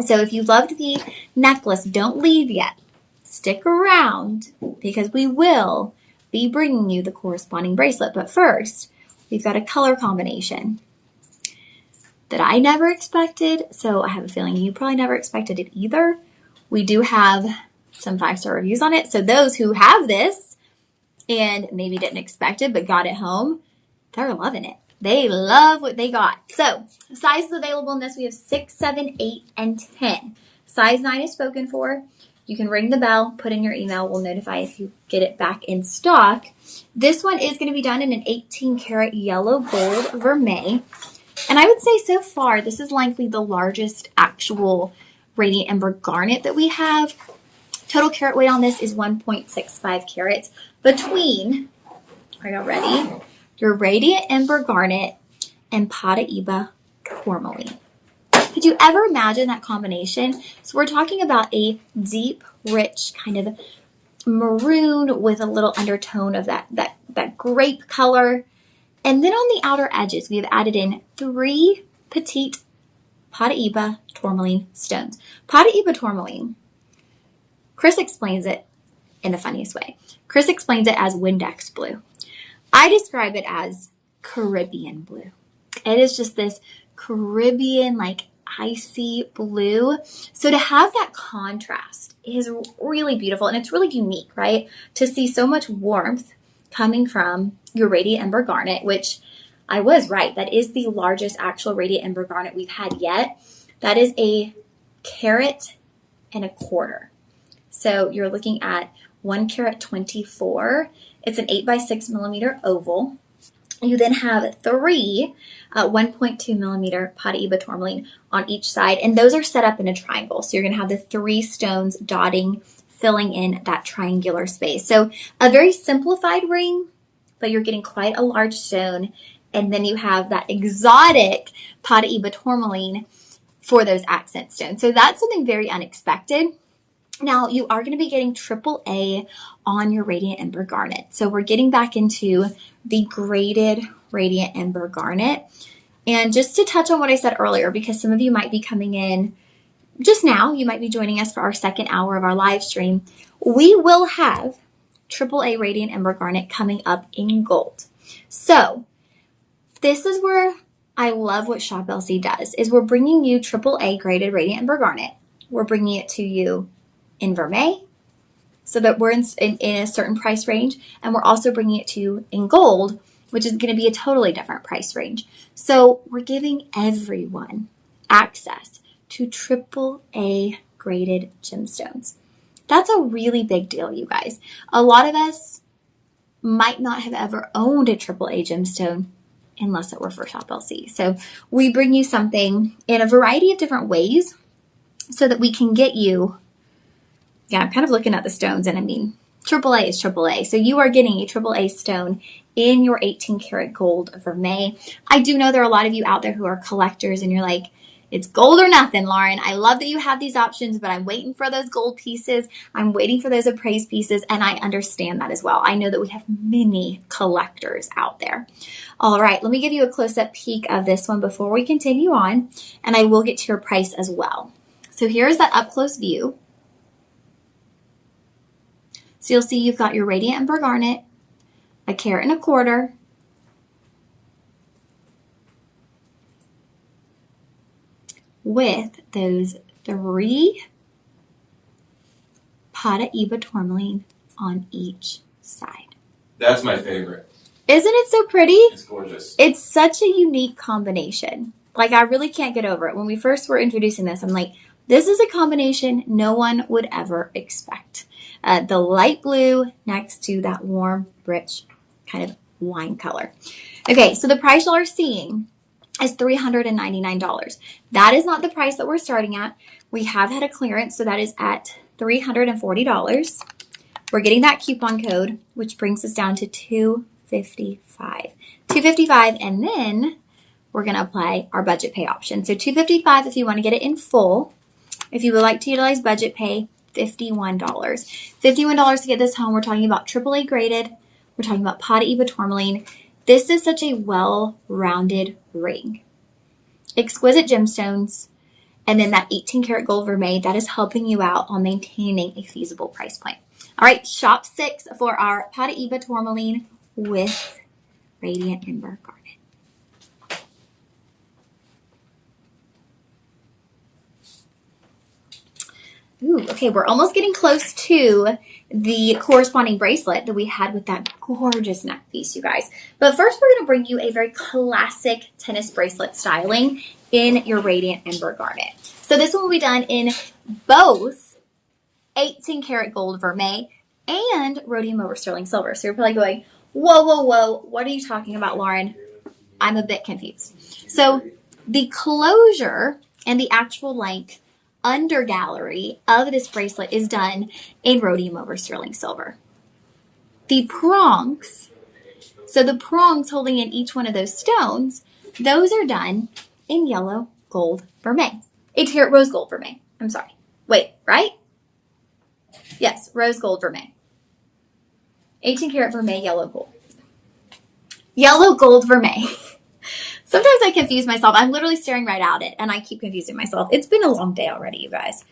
So if you loved the necklace, don't leave yet. Stick around because we will be bringing you the corresponding bracelet. But first, we've got a color combination that I never expected, so I have a feeling you probably never expected it either. We do have some 5-star reviews on it, so those who have this and maybe didn't expect it but got it home, they're loving it. They love what they got. So, sizes available in this, we have 6, 7, 8, and 10. Size 9 is spoken for. You can ring the bell, put in your email. We'll notify if you get it back in stock. This one is going to be done in an 18 karat yellow gold vermeil. And I would say so far, this is likely the largest actual Radiant Ember Garnet that we have. Total carat weight on this is 1.65 carats between, are y'all ready? Your Radiant Ember Garnet and Paraíba Tourmaline. Could you ever imagine that combination? So we're talking about a deep, rich kind of maroon with a little undertone of that grape color. And then on the outer edges, we have added in 3 petite Paraíba tourmaline stones. Paraíba tourmaline, Chris explains it in the funniest way. Chris explains it as Windex blue. I describe it as Caribbean blue. It is just this Caribbean, like icy blue. So to have that contrast is really beautiful, and it's really unique, right? To see so much warmth coming from your Radiant Ember Garnet, which I was right. That is the largest actual Radiant Ember Garnet we've had yet. That is a 1.25 carats. So you're looking at 1 carat 24. It's an 8 by 6 millimeter oval. You then have 3 1.2 millimeter Pataiba tourmaline on each side, and those are set up in a triangle. So you're going to have the 3 stones dotting, filling in that triangular space. So a very simplified ring, but you're getting quite a large stone. And then you have that exotic Pataiba tourmaline for those accent stones. So that's something very unexpected. Now, you are going to be getting AAA on your Radiant Ember Garnet. So we're getting back into the graded Radiant Ember Garnet. And just to touch on what I said earlier, because some of you might be coming in just now, you might be joining us for our second hour of our live stream. We will have AAA Radiant Ember Garnet coming up in gold. So this is where I love what Shop LC does, is we're bringing you AAA graded Radiant Ember Garnet. We're bringing it to you in vermeil, so that we're in a certain price range, and we're also bringing it to you in gold, which is going to be a totally different price range. So we're giving everyone access to AAA graded gemstones. That's a really big deal, you guys. A lot of us might not have ever owned a AAA gemstone unless it were for Shop LC. So we bring you something in a variety of different ways so that we can get you. Yeah, I'm kind of looking at the stones, and I mean, AAA is AAA. So you are getting a AAA stone in your 18 karat gold vermeil. I do know there are a lot of you out there who are collectors, and you're like, it's gold or nothing, Lauren. I love that you have these options, but I'm waiting for those gold pieces. I'm waiting for those appraised pieces, and I understand that as well. I know that we have many collectors out there. All right, let me give you a close-up peek of this one before we continue on, and I will get to your price as well. So here's that up-close view. So you'll see you've got your Radiant Ember Garnet, 1.25 carats, with those 3 Pataiba tourmaline on each side. That's my favorite. Isn't it so pretty? It's gorgeous. It's such a unique combination. Like, I really can't get over it. When we first were introducing this, I'm like, this is a combination no one would ever expect. The light blue next to that warm, rich kind of wine color. Okay, so the price y'all are seeing is $399. That is not the price that we're starting at. We have had a clearance, so that is at $340. We're getting that coupon code, which brings us down to $255. $255, and then we're going to apply our budget pay option. So $255 if you want to get it in full. If you would like to utilize budget pay, $51. $51 to get this home. We're talking about AAA graded. We're talking about Pataiba tourmaline. This is such a well-rounded ring. Exquisite gemstones, and then that 18 karat gold vermeil that is helping you out on maintaining a feasible price point. All right, shop 6 for our Pataiba tourmaline with Radiant Ember Garnet. Ooh, okay, we're almost getting close to the corresponding bracelet that we had with that gorgeous neck piece, you guys. But first, we're going to bring you a very classic tennis bracelet styling in your Radiant Ember Garnet. So this one will be done in both 18 karat gold vermeil and rhodium over sterling silver. So you're probably going, whoa, whoa, whoa, what are you talking about, Lauren? I'm a bit confused. So the closure and the actual length under gallery of this bracelet is done in rhodium over sterling silver. The prongs, so the prongs holding in each one of those stones, those are done in yellow gold vermeil. 18 karat rose gold vermeil. I'm sorry. Wait, right? Yes, rose gold vermeil. 18 karat vermeil, yellow gold. Yellow gold vermeil. Sometimes I confuse myself. I'm literally staring right at it, and I keep confusing myself. It's been a long day already, you guys.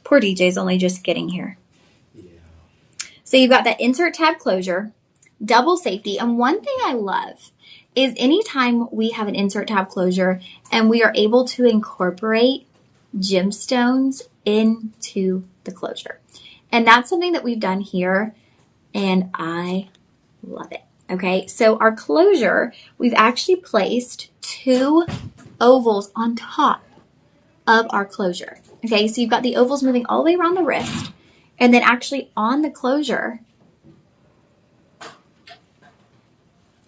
Poor DJ's only just getting here. Yeah. So you've got that insert tab closure, double safety, and one thing I love is anytime we have an insert tab closure and we are able to incorporate gemstones into the closure. And that's something that we've done here, and I love it. Okay, so our closure, we've actually placed 2 ovals on top of our closure. Okay, so you've got the ovals moving all the way around the wrist, and then actually on the closure,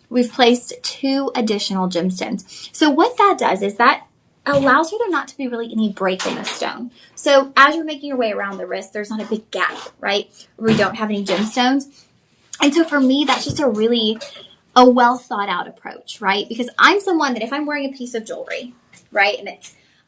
we've placed 2 additional gemstones. So what that does is that allows for there not to be really any break in the stone. So as you're making your way around the wrist, there's not a big gap, right? We don't have any gemstones. And so for me, that's just a well thought out approach, right? Because I'm someone that if I'm wearing a piece of jewelry, right, and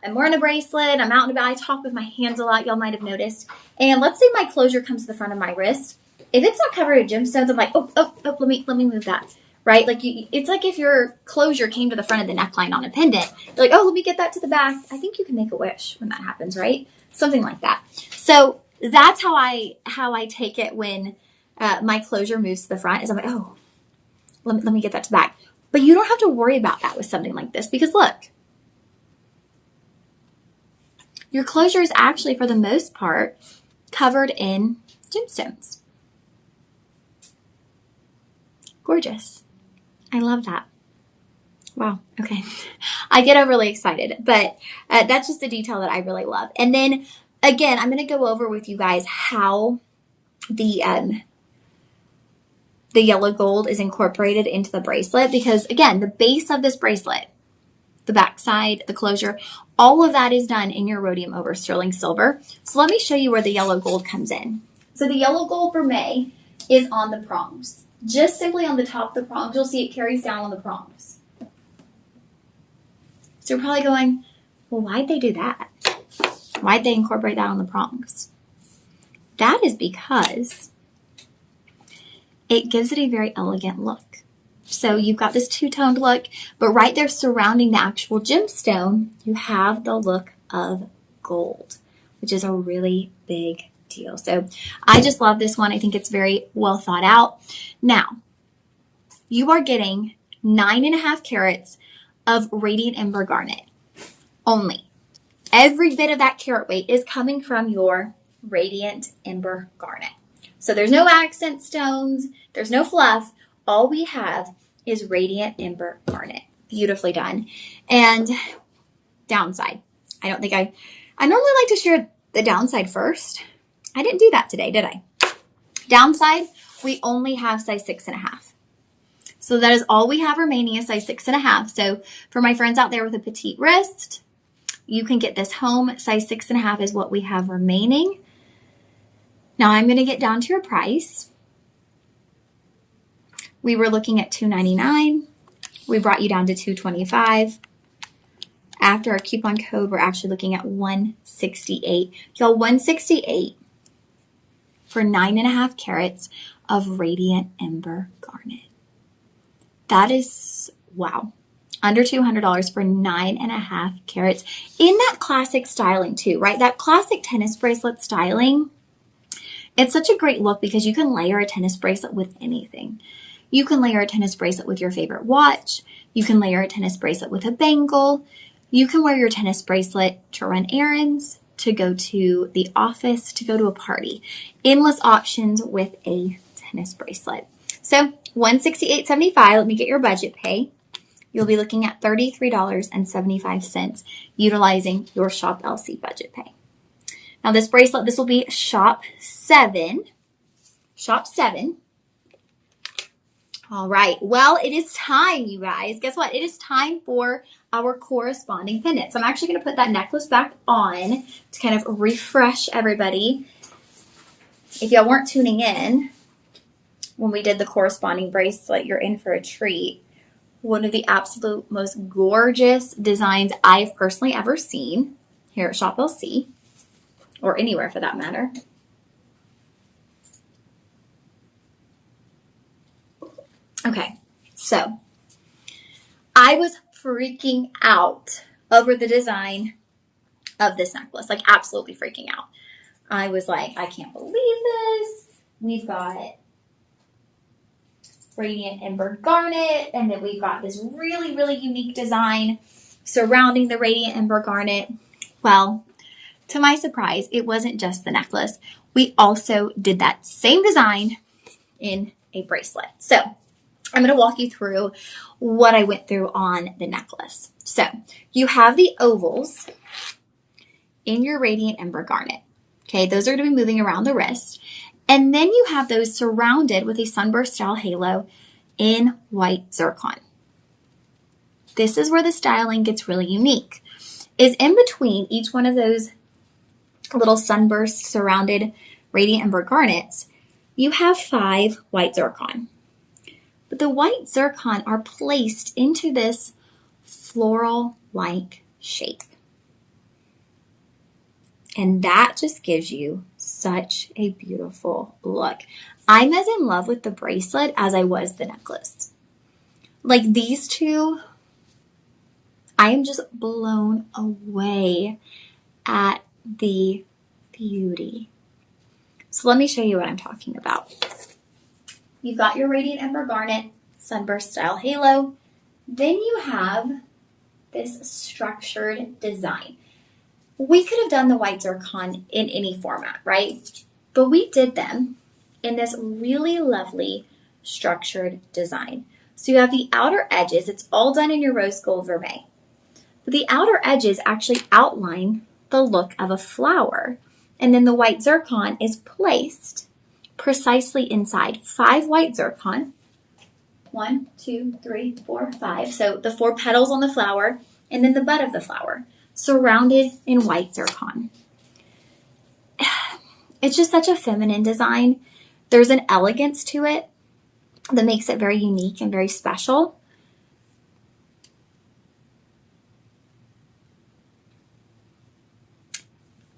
I'm wearing a bracelet, I'm out and about, I talk with my hands a lot, y'all might have noticed. And let's say my closure comes to the front of my wrist. If it's not covered in gemstones, I'm like, oh, let me move that. Right? Like it's like if your closure came to the front of the neckline on a pendant. You're like, oh, let me get that to the back. I think you can make a wish when that happens, right? Something like that. So that's how I take it when my closure moves to the front. Is I'm like, oh, let me get that to the back. But you don't have to worry about that with something like this because look, your closure is actually for the most part covered in gemstones. Gorgeous. I love that. Wow. Okay. I get overly excited, but that's just a detail that I really love. And then again, I'm going to go over with you guys how the yellow gold is incorporated into the bracelet because again, the base of this bracelet, the backside, the closure, all of that is done in your rhodium over sterling silver. So let me show you where the yellow gold comes in. So the yellow gold vermeil is on the prongs. Just simply on the top of the prongs, you'll see it carries down on the prongs. So you're probably going, well, why'd they do that? Why'd they incorporate that on the prongs? That is because it gives it a very elegant look. So you've got this two-toned look, but right there surrounding the actual gemstone, you have the look of gold, which is a really big deal. So I just love this one. I think it's very well thought out. Now, you are getting 9.5 carats of Radiant Ember Garnet only. Every bit of that carat weight is coming from your Radiant Ember Garnet. So there's no accent stones, there's no fluff. All we have is Radiant Ember Garnet. Beautifully done. And downside. I normally like to share the downside first. I didn't do that today, did I? Downside, we only have size 6.5. So that is all we have remaining is size 6.5. So for my friends out there with a petite wrist, you can get this home. Size 6.5 is what we have remaining. Now I'm going to get down to your price. We were looking at $299. We brought you down to $225. After our coupon code, we're actually looking at $168. Y'all, $168 for 9.5 carats of Radiant Ember Garnet. That is, wow. Under $200 for 9.5 carats in that classic styling too, right? That classic tennis bracelet styling. It's such a great look because you can layer a tennis bracelet with anything. You can layer a tennis bracelet with your favorite watch. You can layer a tennis bracelet with a bangle. You can wear your tennis bracelet to run errands, to go to the office, to go to a party. Endless options with a tennis bracelet. So $168.75. Let me get your budget pay. You'll be looking at $33.75 utilizing your Shop LC budget pay. Now this bracelet, this will be Shop 7. Shop 7. All right. Well, it is time, you guys. Guess what? It is time for our corresponding pendant. So I'm actually going to put that necklace back on to kind of refresh everybody. If y'all weren't tuning in when we did the corresponding bracelet, you're in for a treat. One of the absolute most gorgeous designs I've personally ever seen here at Shop LC, or anywhere for that matter. Okay, so I was freaking out over the design of this necklace, like absolutely freaking out. I was like, I can't believe this. We've got Radiant Ember Garnet, and then we've got this really, really unique design surrounding the Radiant Ember Garnet. Well, to my surprise, it wasn't just the necklace. We also did that same design in a bracelet. So I'm going to walk you through what I went through on the necklace. So you have the ovals in your Radiant Ember Garnet. Okay, those are going to be moving around the wrist. And then you have those surrounded with a sunburst style halo in white zircon. This is where the styling gets really unique. Is in between each one of those little sunburst surrounded Radiant Ember Garnets, you have 5 white zircon. But the white zircon are placed into this floral-like shape. And that just gives you such a beautiful look. I'm as in love with the bracelet as I was the necklace. Like these two, I am just blown away at the beauty. So let me show you what I'm talking about. You've got your Radiant Ember Garnet sunburst style halo. Then you have this structured design. We could have done the white zircon in any format, right? But we did them in this really lovely structured design. So you have the outer edges. It's all done in your rose gold vermeil. But the outer edges actually outline the look of a flower. And then the white zircon is placed precisely inside. 5 white zircon. 1, 2, 3, 4, 5. So the 4 petals on the flower and then the bud of the flower, surrounded in white zircon. It's just such a feminine design. There's an elegance to it that makes it very unique and very special.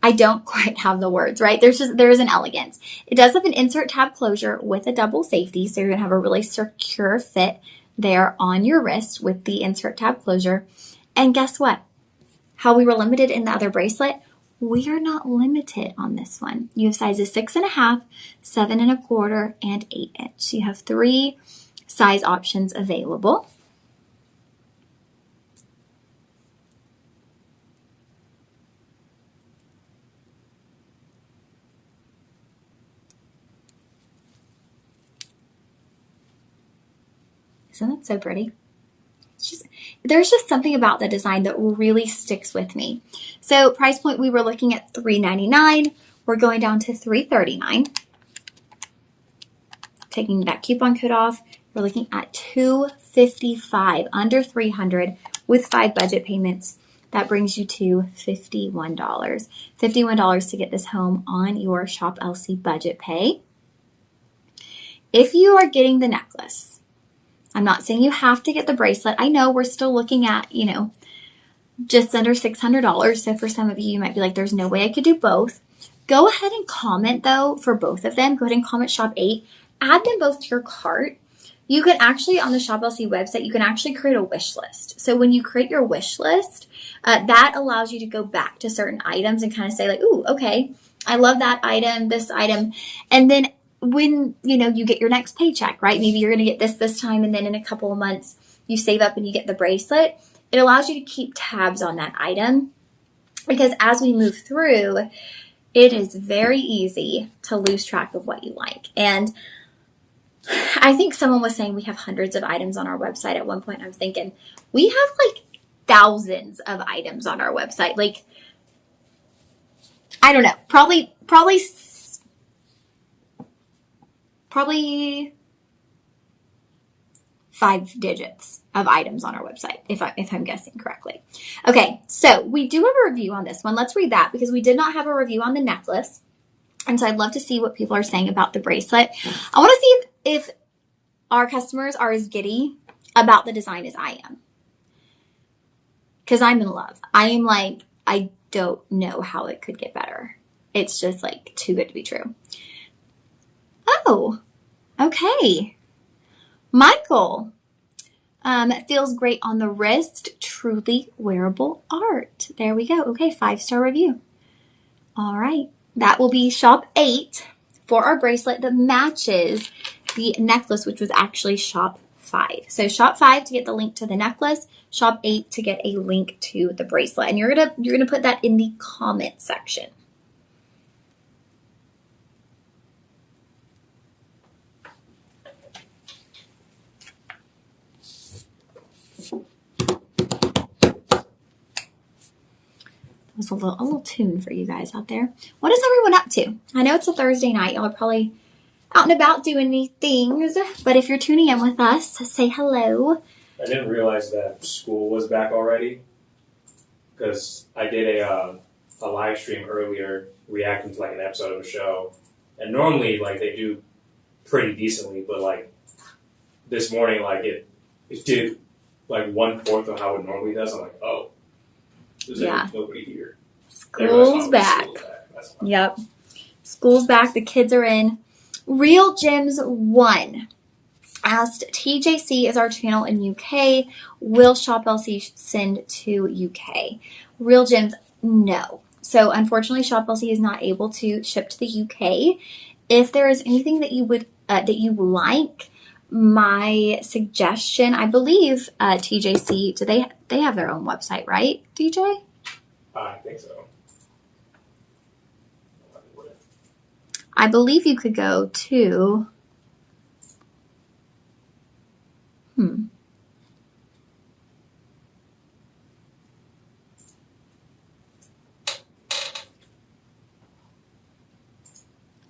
I don't quite have the words, right? There is an elegance. It does have an insert tab closure with a double safety, so you're going to have a really secure fit there on your wrist with the insert tab closure. And guess what? How we were limited in the other bracelet, we are not limited on this one. You have sizes 6.5, 7.25, and 8 inch. You have 3 size options available. Isn't that so pretty? There's just something about the design that really sticks with me. So price point, we were looking at $3.99. We're going down to $3.39. Taking that coupon code off, we're looking at $255, under $300 with 5 budget payments. That brings you to $51. $51 to get this home on your Shop LC budget pay. If you are getting the necklace, I'm not saying you have to get the bracelet. I know we're still looking at, just under $600. So for some of you, you might be like, there's no way I could do both. Go ahead and comment though for both of them. Go ahead and comment Shop 8. Add them both to your cart. You can actually, on the Shop LC website, you can actually create a wish list. So when you create your wish list, that allows you to go back to certain items and kind of say like, ooh, okay, I love that item, this item. And then when, you get your next paycheck, right? Maybe you're going to get this time, and then in a couple of months you save up and you get the bracelet. It allows you to keep tabs on that item, because as we move through, it is very easy to lose track of what you like. And I think someone was saying we have hundreds of items on our website. At one point I was thinking we have like thousands of items on our website. Like, I don't know, probably 5 digits of items on our website, if I'm guessing correctly. Okay, so we do have a review on this one. Let's read that, because we did not have a review on the necklace. And so I'd love to see what people are saying about the bracelet. I want to see if our customers are as giddy about the design as I am. Because I'm in love. I am like, I don't know how it could get better. It's just like too good to be true. Oh, okay. Michael, feels great on the wrist. Truly wearable art. There we go. Okay, 5-star review. All right. That will be Shop 8 for our bracelet that matches the necklace, which was actually Shop 5. So Shop 5 to get the link to the necklace, Shop 8 to get a link to the bracelet. And you're gonna put that in the comment section. Those Just a little tune for you guys out there. What is everyone up to? I know it's a Thursday night. Y'all are probably out and about doing these things. But if you're tuning in with us, say hello. I didn't realize that school was back already because I did a live stream earlier reacting to like an episode of a show. And normally like they do pretty decently, but like this morning like it did like 1/4 of how it normally does. I'm like, oh, there's nobody here. School's back. Yep. School's back. The kids are in. Real Gems 1 asked, TJC is our channel in UK. Will Shop LC send to UK? Real Gems, no. So unfortunately, Shop LC is not able to ship to the UK. If there is anything that you would that you like, my suggestion, I believe TJC, do they have their own website, right, DJ? I think so. I believe you could go to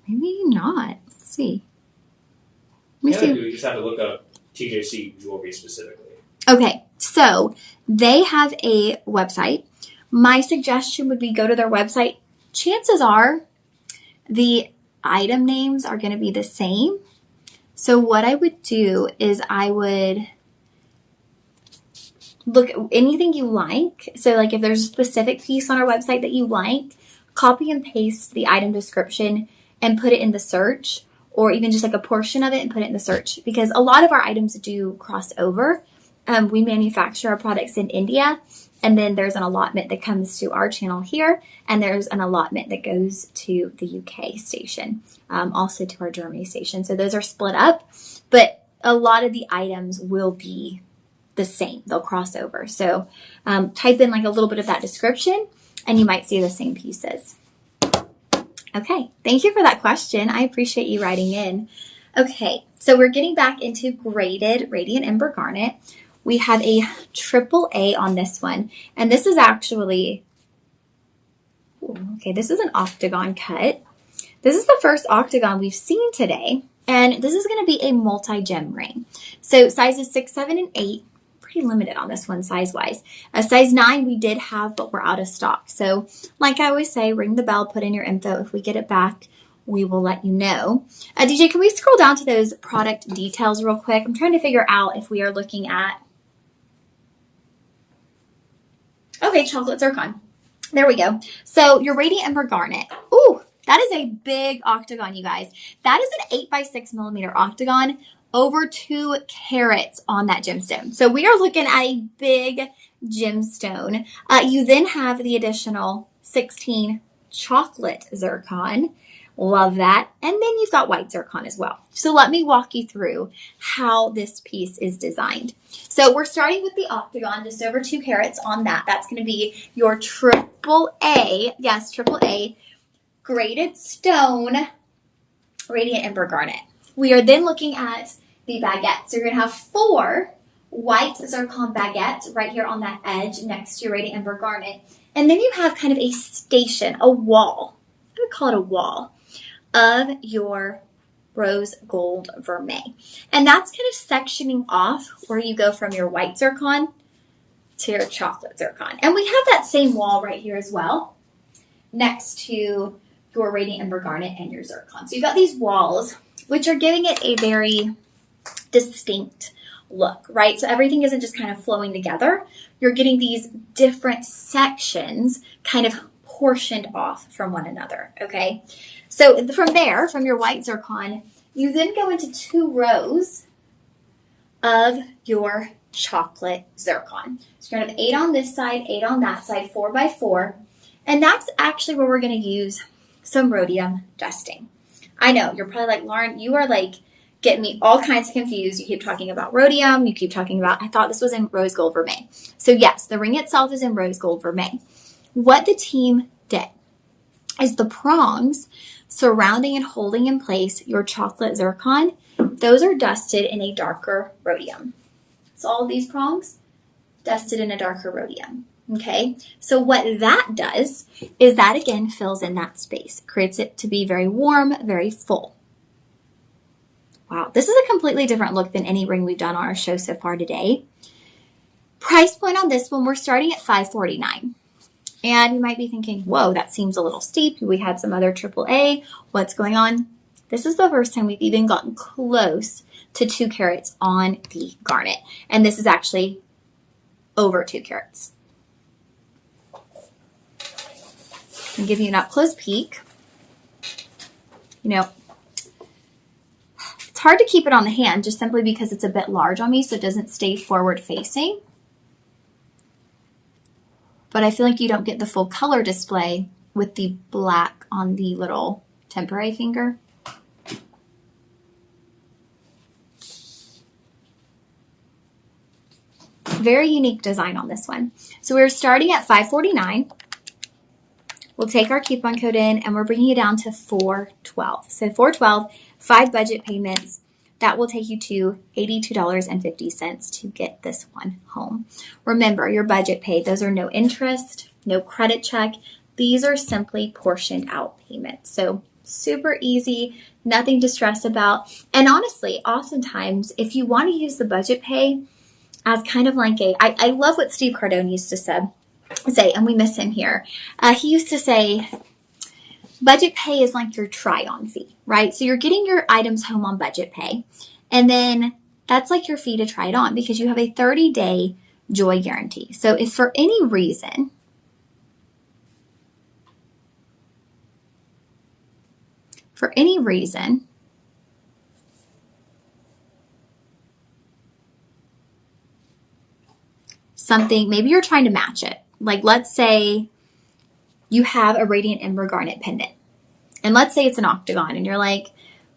maybe not. Let's see. Let me see. You just have to look up TJC jewelry specifically. Okay, so they have a website. My suggestion would be go to their website. Chances are the item names are going to be the same. So what I would do is I would look at anything you like. So like if there's a specific piece on our website that you like, copy and paste the item description and put it in the search, or even just like a portion of it and put it in the search, because a lot of our items do cross over. We manufacture our products in India, and then there's an allotment that comes to our channel here, and there's an allotment that goes to the UK station, also to our Germany station. So those are split up, but a lot of the items will be the same. They'll cross over. So type in like a little bit of that description, and you might see the same pieces. Okay, thank you for that question. I appreciate you writing in. Okay, so we're getting back into graded Radiant Ember Garnet. We have a AAA on this one, and this is actually, okay, this is an octagon cut. This is the first octagon we've seen today, and this is going to be a multi-gem ring. So sizes 6, 7, and 8. Pretty limited on this one size-wise. A size 9 we did have, but we're out of stock. So like I always say, ring the bell, put in your info. If we get it back, we will let you know. DJ, can we scroll down to those product details real quick? I'm trying to figure out if we are looking at, okay, chocolate zircon. There we go. So your Radiant Ember Garnet. Ooh, that is a big octagon, you guys. That is an 8 by 6 millimeter octagon. Over 2 carats on that gemstone. So we are looking at a big gemstone. You then have the additional 16 chocolate zircon. Love that. And then you've got white zircon as well. So let me walk you through how this piece is designed. So we're starting with the octagon, just over 2 carats on that. That's going to be your AAA, yes, AAA graded stone Radiant Ember Garnet. We are then looking at the baguette. So you're going to have 4 white zircon baguettes right here on that edge next to your Radiant Ember Garnet. And then you have kind of a station, a wall. I would call it a wall of your rose gold vermeil. And that's kind of sectioning off where you go from your white zircon to your chocolate zircon. And we have that same wall right here as well next to your Radiant Ember Garnet and your zircon. So you've got these walls, which are giving it a very distinct look, right? So everything isn't just kind of flowing together. You're getting these different sections kind of portioned off from one another, okay? So from there, from your white zircon, you then go into 2 rows of your chocolate zircon. So you're going to have 8 on this side, 8 on that side, 4 by 4. And that's actually where we're going to use some rhodium dusting. I know, you're probably like, Lauren, you are like getting me all kinds of confused. You keep talking about rhodium. You keep talking about, I thought this was in rose gold vermeil. So yes, the ring itself is in rose gold vermeil. What the team did is the prongs surrounding and holding in place your chocolate zircon, those are dusted in a darker rhodium. So all of these prongs dusted in a darker rhodium. Okay, so what that does is that again fills in that space, creates it to be very warm, very full. Wow, this is a completely different look than any ring we've done on our show so far today. Price point on this one, we're starting at $549. And you might be thinking, whoa, that seems a little steep. We had some other AAA. What's going on? This is the first time we've even gotten close to 2 carats on the garnet. And this is actually over 2 carats. I'll give you an up close peek. You know, it's hard to keep it on the hand just simply because it's a bit large on me, so it doesn't stay forward facing. But I feel like you don't get the full color display with the black on the little temporary finger. Very unique design on this one. So we're starting at $549. We'll take our coupon code in and we're bringing it down to $412. So $412, 5 budget payments. That will take you to $82.50 to get this one home. Remember, your budget pay, those are no interest, no credit check. These are simply portioned out payments. So super easy, nothing to stress about. And honestly, oftentimes, if you want to use the budget pay as kind of like I love what Steve Cardone used to say, and we miss him here. He used to say, budget pay is like your try-on fee, right? So you're getting your items home on budget pay, and then that's like your fee to try it on because you have a 30-day joy guarantee. So if for any reason something, maybe you're trying to match it. Like let's say you have a Radiant Ember Garnet pendant. And let's say it's an octagon and you're like,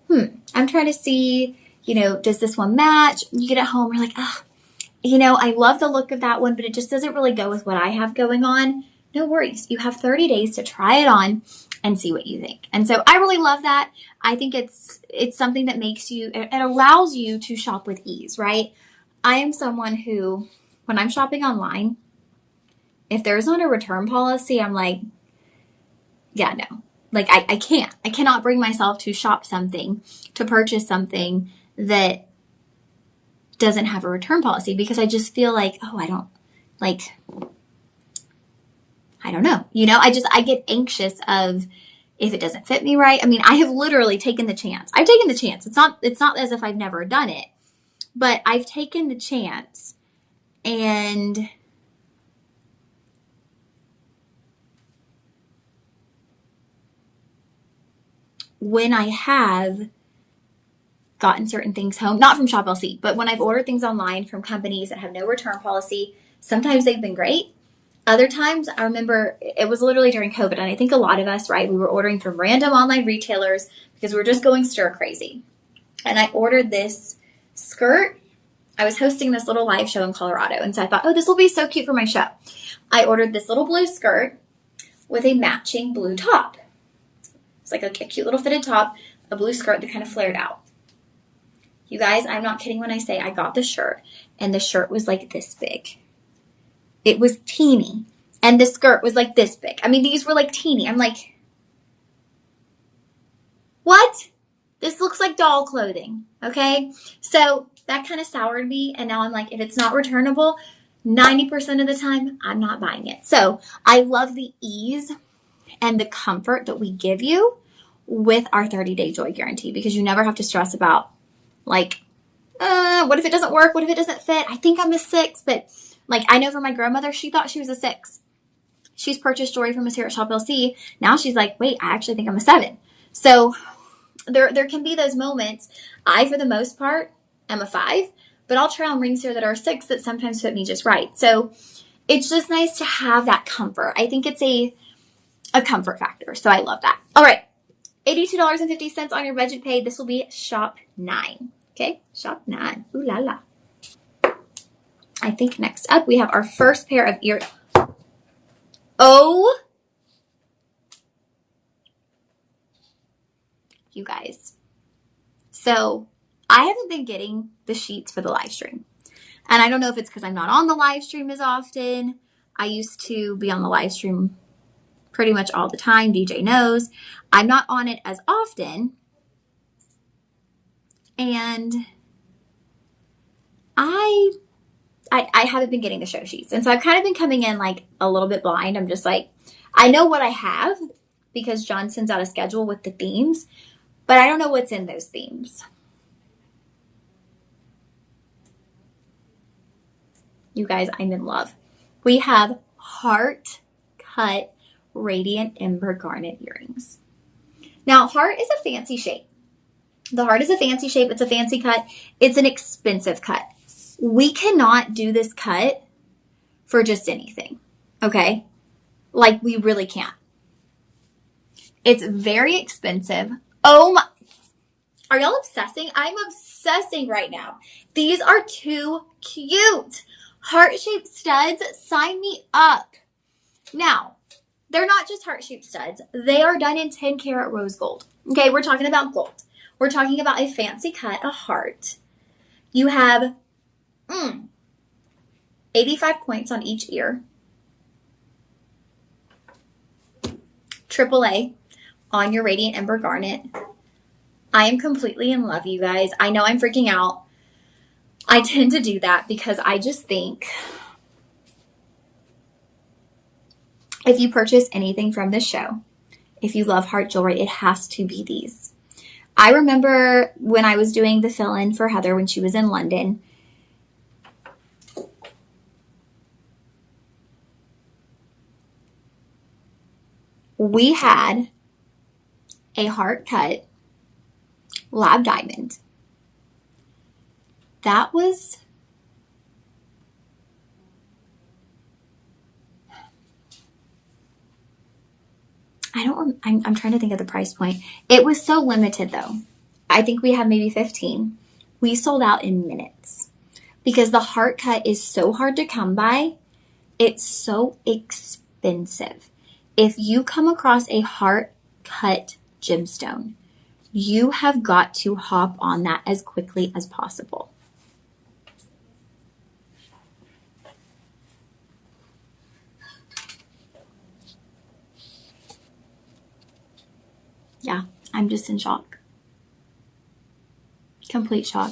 I'm trying to see, does this one match? You get it home, you're like, I love the look of that one, but it just doesn't really go with what I have going on. No worries. You have 30 days to try it on and see what you think. And so I really love that. I think it's something that makes you, it allows you to shop with ease, right? I am someone who, when I'm shopping online, if there's not a return policy, I'm like, yeah, no. Like I cannot bring myself to shop something, to purchase something that doesn't have a return policy because I just feel like, I don't know. I get anxious of if it doesn't fit me right. I mean, I have literally taken the chance. I've taken the chance. It's not as if I've never done it, but I've taken the chance and when I have gotten certain things home, not from ShopLC, but when I've ordered things online from companies that have no return policy, sometimes they've been great. Other times, I remember it was literally during COVID, and I think a lot of us, right, we were ordering from random online retailers because we were just going stir crazy. And I ordered this skirt. I was hosting this little live show in Colorado, and so I thought, this will be so cute for my show. I ordered this little blue skirt with a matching blue top. It's like a cute little fitted top, a blue skirt that kind of flared out. You guys, I'm not kidding when I say I got the shirt, and the shirt was like this big. It was teeny, and the skirt was like this big. I mean, these were like teeny. I'm like, what? This looks like doll clothing, okay? So that kind of soured me, and now I'm like, if it's not returnable, 90% of the time, I'm not buying it. So I love the ease and the comfort that we give you with our 30-day joy guarantee because you never have to stress about like, what if it doesn't work? What if it doesn't fit? I think I'm a 6, but like I know for my grandmother, she thought she was a 6. She's purchased jewelry from us here at Shop LC. Now she's like, wait, I actually think I'm a 7. So there can be those moments. I, for the most part, am a 5, but I'll try on rings here that are a 6 that sometimes fit me just right. So it's just nice to have that comfort. I think it's a comfort factor. So I love that. All right. $82.50 on your budget pay. This will be shop 9. Okay. Shop 9. Ooh la la. I think next up we have our first pair of ear. Oh, you guys. So I haven't been getting the sheets for the live stream. And I don't know if it's because I'm not on the live stream as often. I used to be on the live stream pretty much all the time. DJ knows. I'm not on it as often. And I haven't been getting the show sheets. And so I've kind of been coming in like a little bit blind. I'm just like, I know what I have because John sends out a schedule with the themes, but I don't know what's in those themes. You guys, I'm in love. We have heart cut Radiant Ember Garnet earrings. Now, heart is a fancy shape. The heart is a fancy shape. It's a fancy cut. It's an expensive cut. We cannot do this cut for just anything, okay? Like, we really can't. It's very expensive. Oh my, are y'all obsessing? I'm obsessing right now. These are too cute. Heart-shaped studs, sign me up. Now, they're not just heart-shaped studs. They are done in 10 karat rose gold. Okay, we're talking about gold. We're talking about a fancy cut, a heart. You have 85 points on each ear. AAA on your Radiant Ember Garnet. I am completely in love, you guys. I know I'm freaking out. I tend to do that because I just think if you purchase anything from this show, if you love heart jewelry, it has to be these. I remember when I was doing the fill-in for Heather when she was in London, we had a heart cut lab diamond. That was I'm trying to think of the price point. It was so limited though. I think we had maybe 15. We sold out in minutes because the heart cut is so hard to come by. It's so expensive. If you come across a heart cut gemstone, you have got to hop on that as quickly as possible. Yeah, I'm just in shock. Complete shock.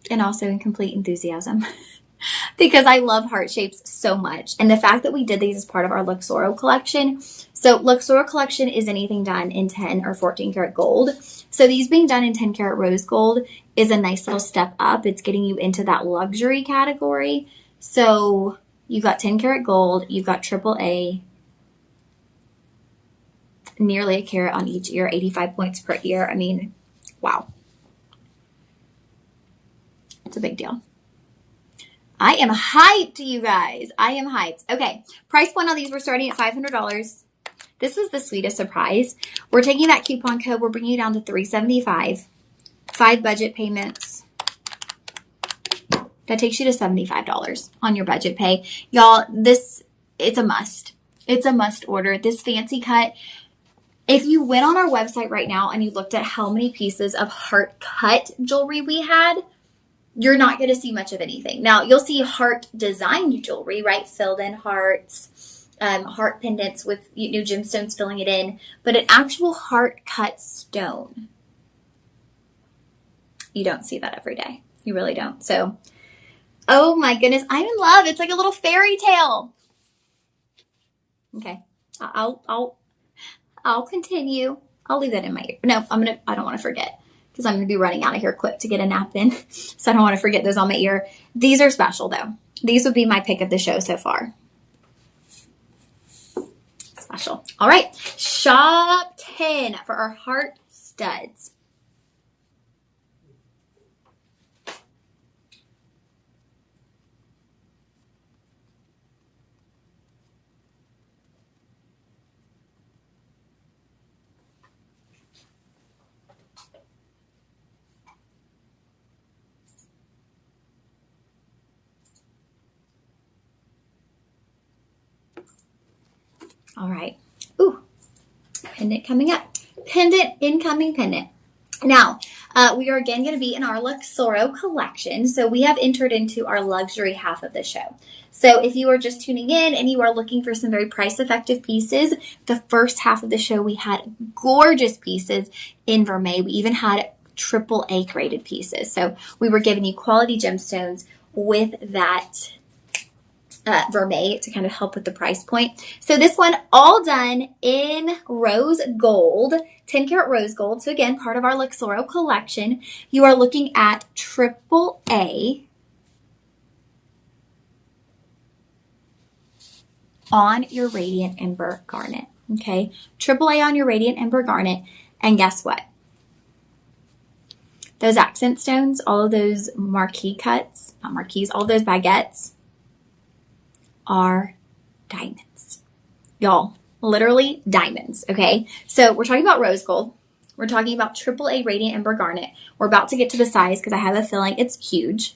And also in complete enthusiasm. Because I love heart shapes so much. And the fact that we did these as part of our Luxoro collection. So Luxoro collection is anything done in 10 or 14 karat gold. So these being done in 10 karat rose gold is a nice little step up. It's getting you into that luxury category. So you've got 10 karat gold. You've got AAA. Nearly a carat on each ear. 85 points per ear. I mean, wow. It's a big deal. I am hyped, you guys. I am hyped. Okay, price point on these, we're starting at $500. This was the sweetest surprise. We're taking that coupon code. We're bringing it down to $375. 5 budget payments. That takes you to $75 on your budget pay. Y'all, it's a must. It's a must order. This fancy cut. If you went on our website right now and you looked at how many pieces of heart cut jewelry we had, you're not going to see much of anything. Now, you'll see heart designed jewelry, right? Filled in hearts, heart pendants with new gemstones filling it in, but an actual heart cut stone, you don't see that every day. You really don't. So, oh my goodness, I'm in love. It's like a little fairy tale. Okay, I'll continue. I'll leave that in my ear. No, I don't want to forget. Because I'm going to be running out of here quick to get a nap in. So I don't want to forget those on my ear. These are special, though. These would be my pick of the show so far. Special. All right. Shop 10 for our heart studs. All right. Ooh, pendant coming up. Pendant, incoming pendant. Now, we are again going to be in our Luxoro collection. So we have entered into our luxury half of the show. So if you are just tuning in and you are looking for some very price-effective pieces, the first half of the show we had gorgeous pieces in Vermeil. We even had AAA graded pieces. So we were giving you quality gemstones with that Vermeil to kind of help with the price point. So this one all done in rose gold, 10 karat rose gold. So again, part of our Luxoro collection. You are looking at AAA on your Radiant Ember Garnet. Okay, AAA on your Radiant Ember Garnet. And guess what? Those accent stones, all of those marquee cuts, not marquees, all those baguettes are diamonds. Y'all, literally diamonds, okay? So we're talking about rose gold. We're talking about AAA Radiant Ember Garnet. We're about to get to the size because I have a feeling it's huge.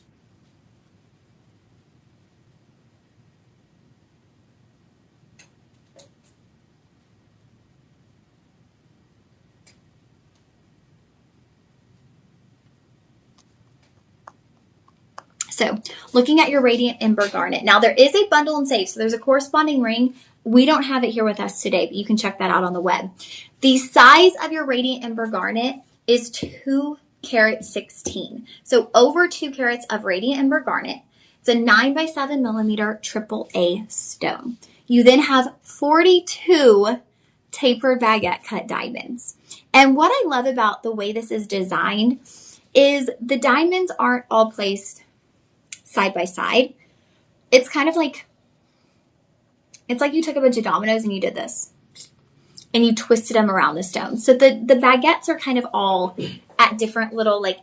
So looking at your Radiant Ember Garnet. Now there is a bundle and save, so there's a corresponding ring. We don't have it here with us today, but you can check that out on the web. The size of your Radiant Ember Garnet is 2 carat 16. So over 2 carats of Radiant Ember Garnet. It's a 9 by 7 millimeter AAA stone. You then have 42 tapered baguette cut diamonds. And what I love about the way this is designed is the diamonds aren't all placed side by side. It's kind of like, it's like you took a bunch of dominoes and you did this. And you twisted them around the stone. So the baguettes are kind of all at different little, like,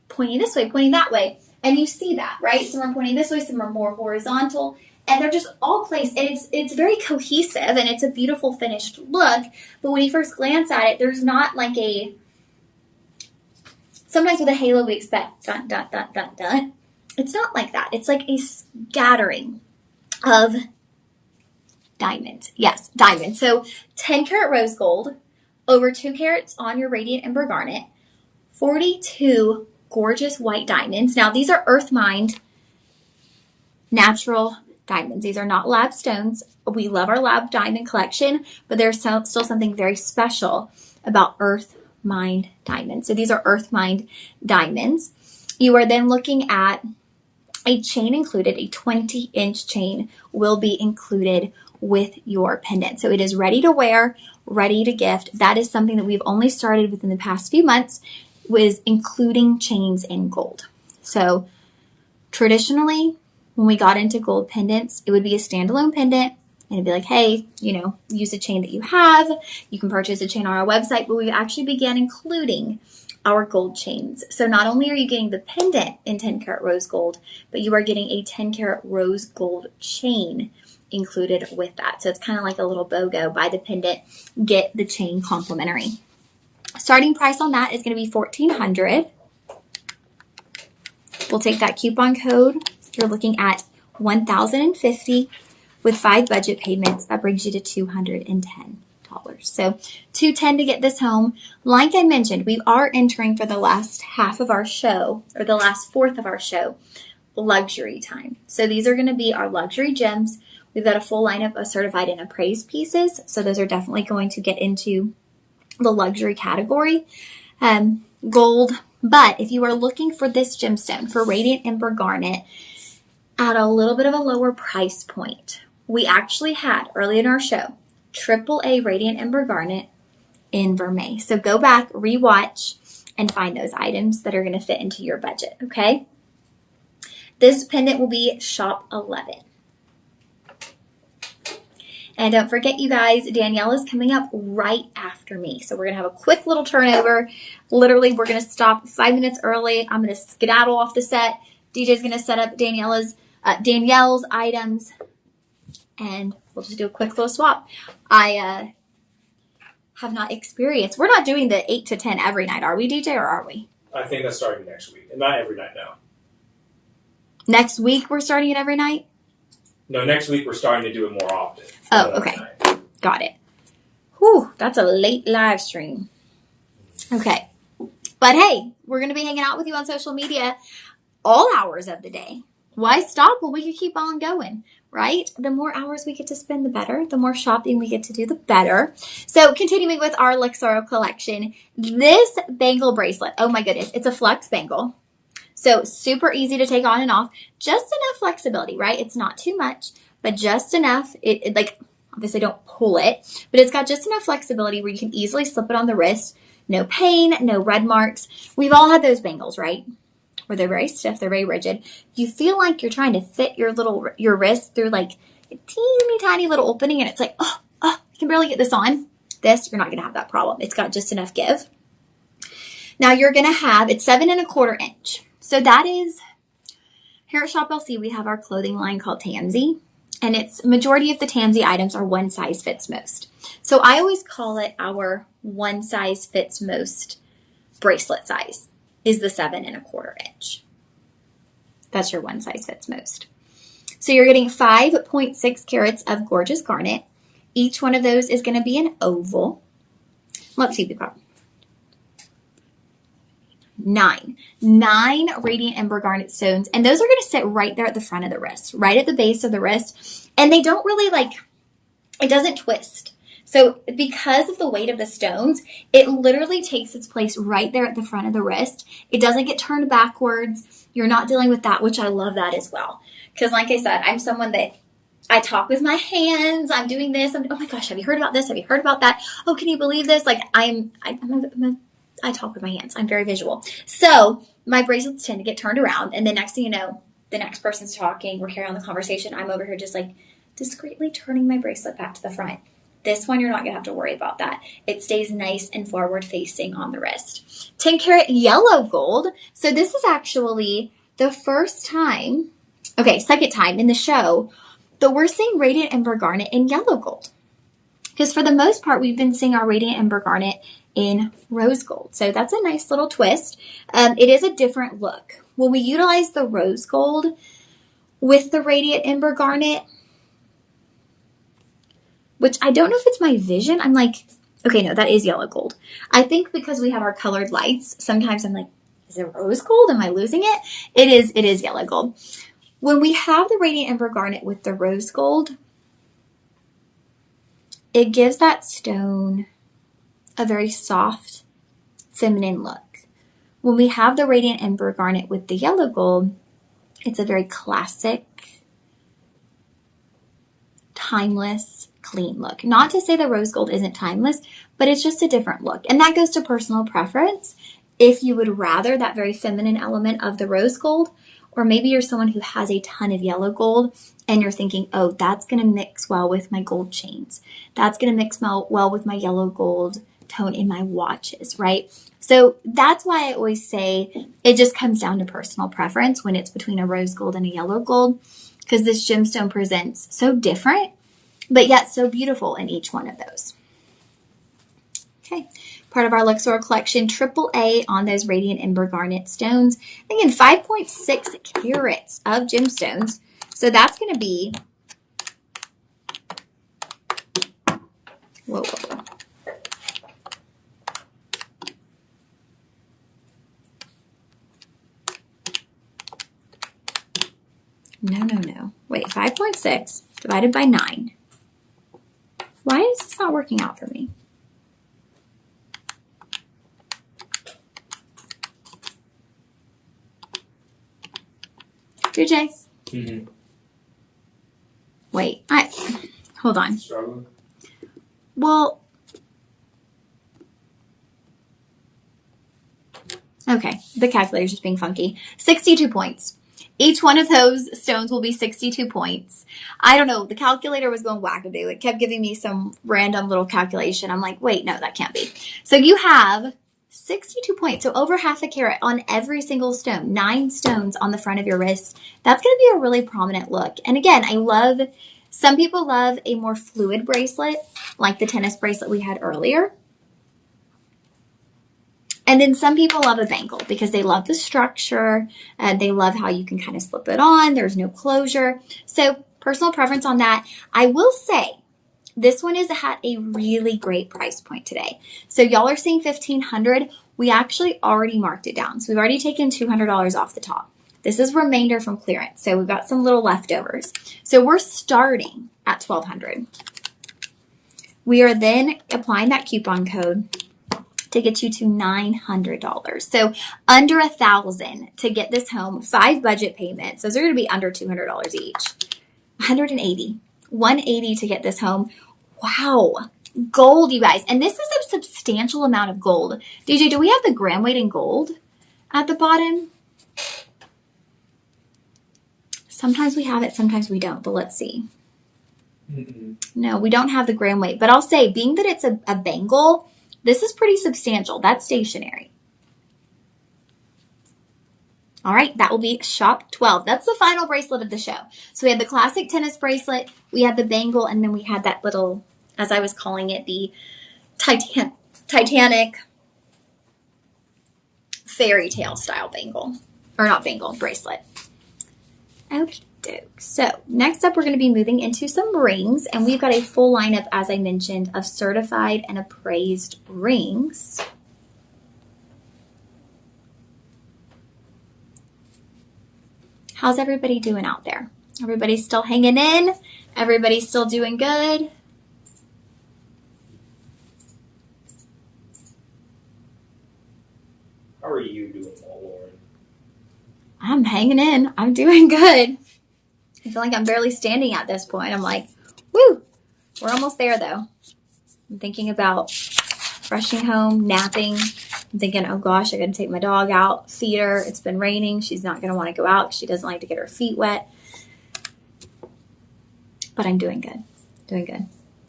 pointing this way, pointing that way. And you see that, right? Some are pointing this way, some are more horizontal. And they're just all placed. And it's very cohesive and it's a beautiful finished look. But when you first glance at it, there's not like a, sometimes with a halo we expect dun, dun, dun, dun, dun. It's not like that. It's like a scattering of diamonds. Yes, diamonds. So 10 karat rose gold, over 2 carats on your Radiant Ember Garnet, 42 gorgeous white diamonds. Now these are earth mined natural diamonds. These are not lab stones. We love our lab diamond collection, but there's still something very special about earth mined diamonds. So these are earth mined diamonds. You are then looking at a chain included, a 20-inch chain will be included with your pendant. So it is ready to wear, ready to gift. That is something that we've only started within the past few months, was including chains in gold. So traditionally, when we got into gold pendants, it would be a standalone pendant and it'd be like, hey, you know, use the chain that you have. You can purchase a chain on our website, but we actually began including our gold chains. So not only are you getting the pendant in 10 karat rose gold, but you are getting a 10 karat rose gold chain included with that. So it's kind of like a little BOGO. Buy the pendant, get the chain complimentary. Starting price on that is going to be $1,400. We'll take that coupon code. You're looking at $1,050 with 5 budget payments. That brings you to $210. So $210 to get this home. Like I mentioned, we are entering for the last half of our show, or the last fourth of our show, luxury time. So these are going to be our luxury gems. We've got a full lineup of certified and appraised pieces. So those are definitely going to get into the luxury category. Gold. But if you are looking for this gemstone, for Radiant Ember Garnet, at a little bit of a lower price point, we actually had, early in our show, AAA Radiant Ember Garnet in Vermeil. So go back, rewatch, and find those items that are going to fit into your budget, okay? This pendant will be shop 11. And don't forget, you guys, Danielle is coming up right after me. So we're going to have a quick little turnover. Literally, we're going to stop 5 minutes early. I'm going to skedaddle off the set. DJ's going to set up Danielle's items. And we'll just do a quick little swap. I have not experienced. We're not doing the 8 to 10 every night, are we, DJ, or are we? I think that's starting next week. And not every night now. Next week, we're starting it every night? No, next week we're starting to do it more often. Oh, okay. Got it. Whew, that's a late live stream. Okay. But hey, we're going to be hanging out with you on social media all hours of the day. Why stop when we can keep on going, right? The more hours we get to spend, the better. The more shopping we get to do, the better. So continuing with our Luxoro collection, this bangle bracelet, oh my goodness, it's a flex bangle. So super easy to take on and off. Just enough flexibility, right? It's not too much, but just enough. It like, obviously don't pull it, but it's got just enough flexibility where you can easily slip it on the wrist. No pain, no red marks. We've all had those bangles, right? Where they're very stiff, they're very rigid. You feel like you're trying to fit your wrist through like a teeny tiny little opening, and it's like, oh, you can barely get this on. This, you're not gonna have that problem. It's got just enough give. Now you're gonna have, it's 7 1/4 inch. So that is, here at Shop LC, we have our clothing line called Tansy, and it's majority of the Tansy items are one size fits most. So I always call it our one size fits most bracelet size. Is the 7 1/4 inch. That's your one size fits most. So you're getting 5.6 carats of gorgeous garnet. Each one of those is going to be an oval. Let's see, we've got 9 Radiant Ember Garnet stones. And those are going to sit right there at the front of the wrist, right at the base of the wrist. And they don't really it doesn't twist. So because of the weight of the stones, it literally takes its place right there at the front of the wrist. It doesn't get turned backwards. You're not dealing with that, which I love that as well. Because like I said, I'm someone that I talk with my hands. I'm doing this. Oh my gosh, have you heard about this? Have you heard about that? Oh, can you believe this? Like I talk with my hands. I'm very visual. So my bracelets tend to get turned around. And the next thing you know, the next person's talking. We're carrying on the conversation. I'm over here just like discreetly turning my bracelet back to the front. This one, you're not going to have to worry about that. It stays nice and forward facing on the wrist. 10 karat yellow gold. So this is actually the first time, second time in the show that we're seeing Radiant Ember Garnet in yellow gold. Because for the most part, we've been seeing our Radiant Ember Garnet in rose gold. So that's a nice little twist. It is a different look. When we utilize the rose gold with the Radiant Ember Garnet, which I don't know if it's my vision. I'm like, okay, no, that is yellow gold. I think because we have our colored lights, sometimes I'm like, is it rose gold? Am I losing it? It is yellow gold. When we have the Radiant Ember Garnet with the rose gold, it gives that stone a very soft, feminine look. When we have the Radiant Ember Garnet with the yellow gold, it's a very classic, timeless, clean look. Not to say the rose gold isn't timeless, but it's just a different look. And that goes to personal preference. If you would rather that very feminine element of the rose gold, or maybe you're someone who has a ton of yellow gold and you're thinking, oh, that's going to mix well with my gold chains. That's going to mix well with my yellow gold tone in my watches, right? So that's why I always say it just comes down to personal preference when it's between a rose gold and a yellow gold, because this gemstone presents so different, but yet so beautiful in each one of those. Okay, part of our Luxor collection, AAA on those Radiant Ember Garnet stones. Again, 5.6 carats of gemstones. So that's going to be, whoa. No. Wait, 5.6 divided by 9. Why is this not working out for me? Here, Jay. Mm-hmm. Wait, hold on. Struggling? Well, okay, the calculator's just being funky. 62 points. Each one of those stones will be 62 points. I don't know. The calculator was going wackadoo. It kept giving me some random little calculation. I'm like, wait, no, that can't be. So you have 62 points. So over half a carat on every single stone. 9 stones on the front of your wrist. That's going to be a really prominent look. And again, some people love a more fluid bracelet, like the tennis bracelet we had earlier. And then some people love a bangle because they love the structure and they love how you can kind of slip it on. There's no closure. So personal preference on that. I will say this one is at a really great price point today. So y'all are seeing $1,500. we actually already marked it down. So we've already taken $200 off the top. This is remainder from clearance. So we've got some little leftovers. So we're starting at $1,200. We are then applying that coupon code to get you to $900. So under $1,000 to get this home, 5 budget payments. Those are going to be under $200 each. 180 to get this home. Wow. Gold, you guys. And this is a substantial amount of gold. DJ, do we have the gram weight in gold at the bottom? Sometimes we have it, sometimes we don't, but let's see. No, we don't have the gram weight, but I'll say, being that it's a bangle, this is pretty substantial. That's stationary. All right, that will be shop 12. That's the final bracelet of the show. So we had the classic tennis bracelet, we had the bangle, and then we had that little, as I was calling it, the Titanic fairy tale style bangle. Or not bangle, bracelet. Okay. So next up, we're going to be moving into some rings, and we've got a full lineup, as I mentioned, of certified and appraised rings. How's everybody doing out there? Everybody's still hanging in? Everybody's still doing good? How are you doing, Lauren? I'm hanging in. I'm doing good. I feel like I'm barely standing at this point. I'm like, woo, we're almost there though. I'm thinking about rushing home, napping. I'm thinking, oh gosh, I gotta take my dog out, feed her. It's been raining. She's not gonna want to go out because she doesn't like to get her feet wet. But I'm doing good. Doing good.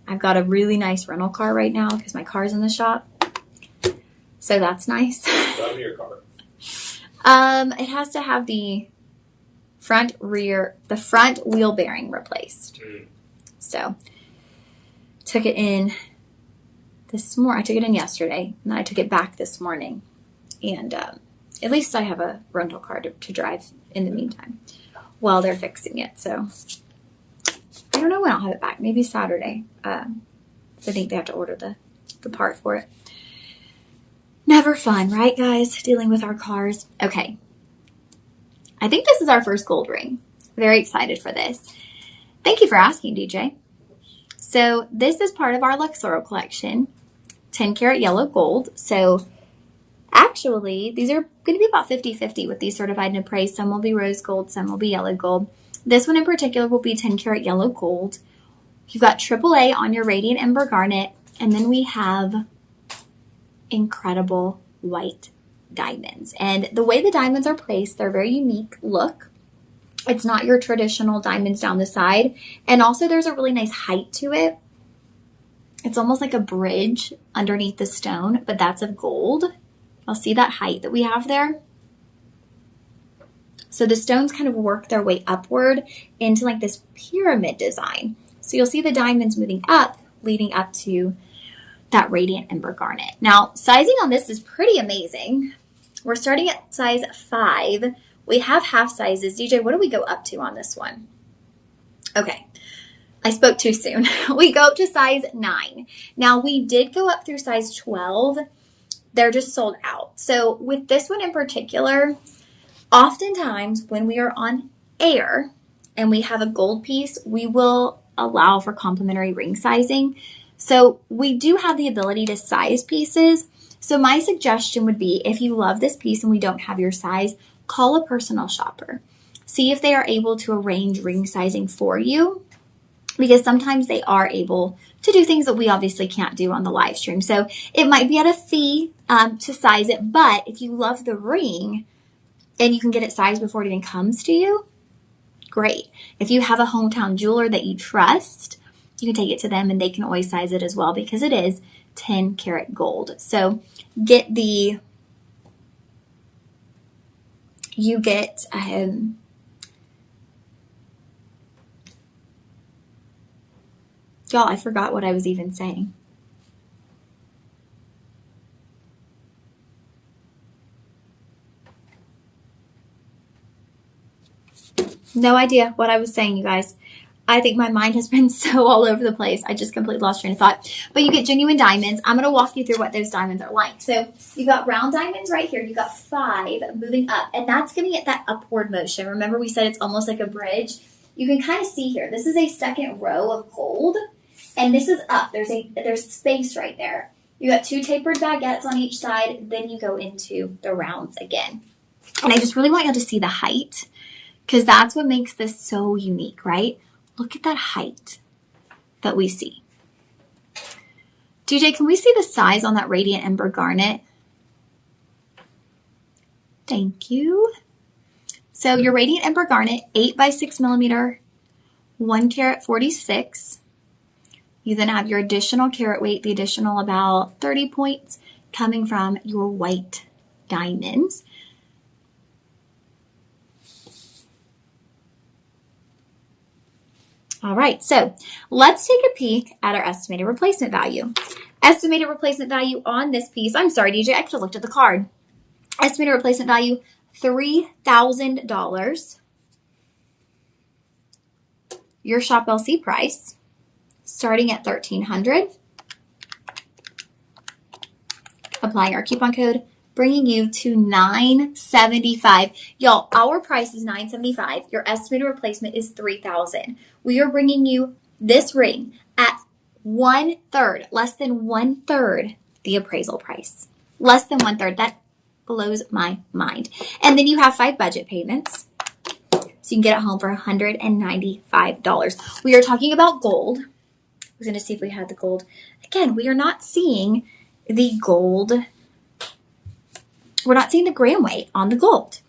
I've got a really nice rental car right now because my car's in the shop. So that's nice. Drive your car. It has to have the front wheel bearing replaced. So took it in this morning. I took it in yesterday, and then I took it back this morning. And at least I have a rental car to drive in the meantime while they're fixing it. So I don't know when I'll have it back. Maybe Saturday. I think they have to order the part for it. Never fun, right, guys? Dealing with our cars. Okay. I think this is our first gold ring. Very excited for this. Thank you for asking, DJ. So this is part of our Luxoro collection. 10 karat yellow gold. So actually, these are going to be about 50-50 with these certified and appraised. Some will be rose gold, some will be yellow gold. This one in particular will be 10 karat yellow gold. You've got AAA on your Radiant Ember Garnet. And then we have incredible white diamonds. And the way the diamonds are placed, they're a very unique look. It's not your traditional diamonds down the side. And also there's a really nice height to it. It's almost like a bridge underneath the stone, but that's of gold. I'll see that height that we have there. So the stones kind of work their way upward into like this pyramid design. So you'll see the diamonds moving up, leading up to that Radiant Ember Garnet. Now, sizing on this is pretty amazing. We're starting at size 5. We have half sizes. DJ, what do we go up to on this one? Okay, I spoke too soon. We go up to size 9. Now, we did go up through size 12. They're just sold out. So with this one in particular, oftentimes when we are on air and we have a gold piece, we will allow for complimentary ring sizing. So we do have the ability to size pieces. So my suggestion would be, if you love this piece and we don't have your size, call a personal shopper. See if they are able to arrange ring sizing for you, because sometimes they are able to do things that we obviously can't do on the live stream. So it might be at a fee to size it, but if you love the ring and you can get it sized before it even comes to you, great. If you have a hometown jeweler that you trust, you can take it to them and they can always size it as well, because it is 10 karat gold. So you get, y'all, I forgot what I was even saying. No idea what I was saying, you guys. I think my mind has been so all over the place. I just completely lost train of thought. But you get genuine diamonds. I'm going to walk you through what those diamonds are like. So you've got round diamonds right here. You've got 5 moving up. And that's going to get that upward motion. Remember we said it's almost like a bridge? You can kind of see here. This is a second row of gold. And this is up. There's space right there. You got 2 tapered baguettes on each side. Then you go into the rounds again. And I just really want you to see the height, because that's what makes this so unique, right? Look at that height that we see. DJ, can we see the size on that Radiant Ember Garnet? Thank you. So your Radiant Ember Garnet, 8 by 6 millimeter, 1 carat 46. You then have your additional carat weight, the additional about 30 points coming from your white diamonds. All right, so let's take a peek at our estimated replacement value. Estimated replacement value on this piece, I'm sorry, DJ, I could have looked at the card. Estimated replacement value, $3,000. Your Shop LC price, starting at $1,300. Applying our coupon code, bringing you to $975. Y'all, our price is $975. Your estimated replacement is $3,000. We are bringing you this ring at 1/3, less than 1/3 the appraisal price. Less than 1/3. That blows my mind. And then you have 5 budget payments. So you can get it home for $195. We are talking about gold. We're going to see if we had the gold. Again, we are not seeing the gold. We're not seeing the gram weight on the gold.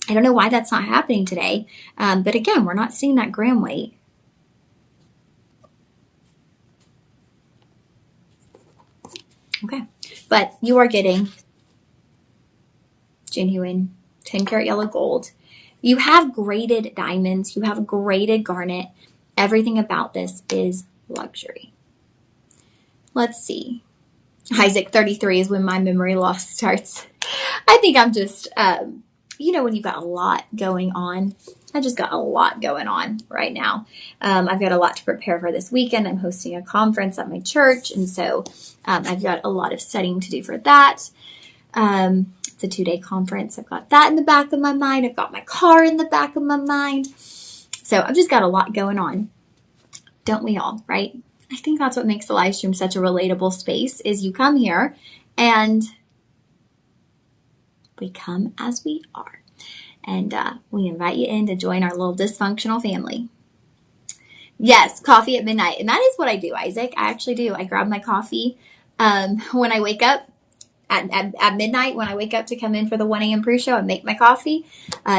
I don't know why that's not happening today. But again, we're not seeing that gram weight. Okay. But you are getting genuine 10 karat yellow gold. You have graded diamonds. You have graded garnet. Everything about this is luxury. Let's see. Isaac, 33 is when my memory loss starts. I think I'm just, you know, when you've got a lot going on. I just got a lot going on right now. I've got a lot to prepare for this weekend. I'm hosting a conference at my church, and so I've got a lot of studying to do for that. It's a 2-day conference. I've got that in the back of my mind. I've got my car in the back of my mind. So I've just got a lot going on. Don't we all, right? I think that's what makes the live stream such a relatable space, is you come here and we come as we are. And we invite you in to join our little dysfunctional family. Yes, coffee at midnight. And that is what I do, Isaac. I actually do. I grab my coffee when I wake up. At midnight, when I wake up to come in for the 1 a.m. pre-show, I make my coffee,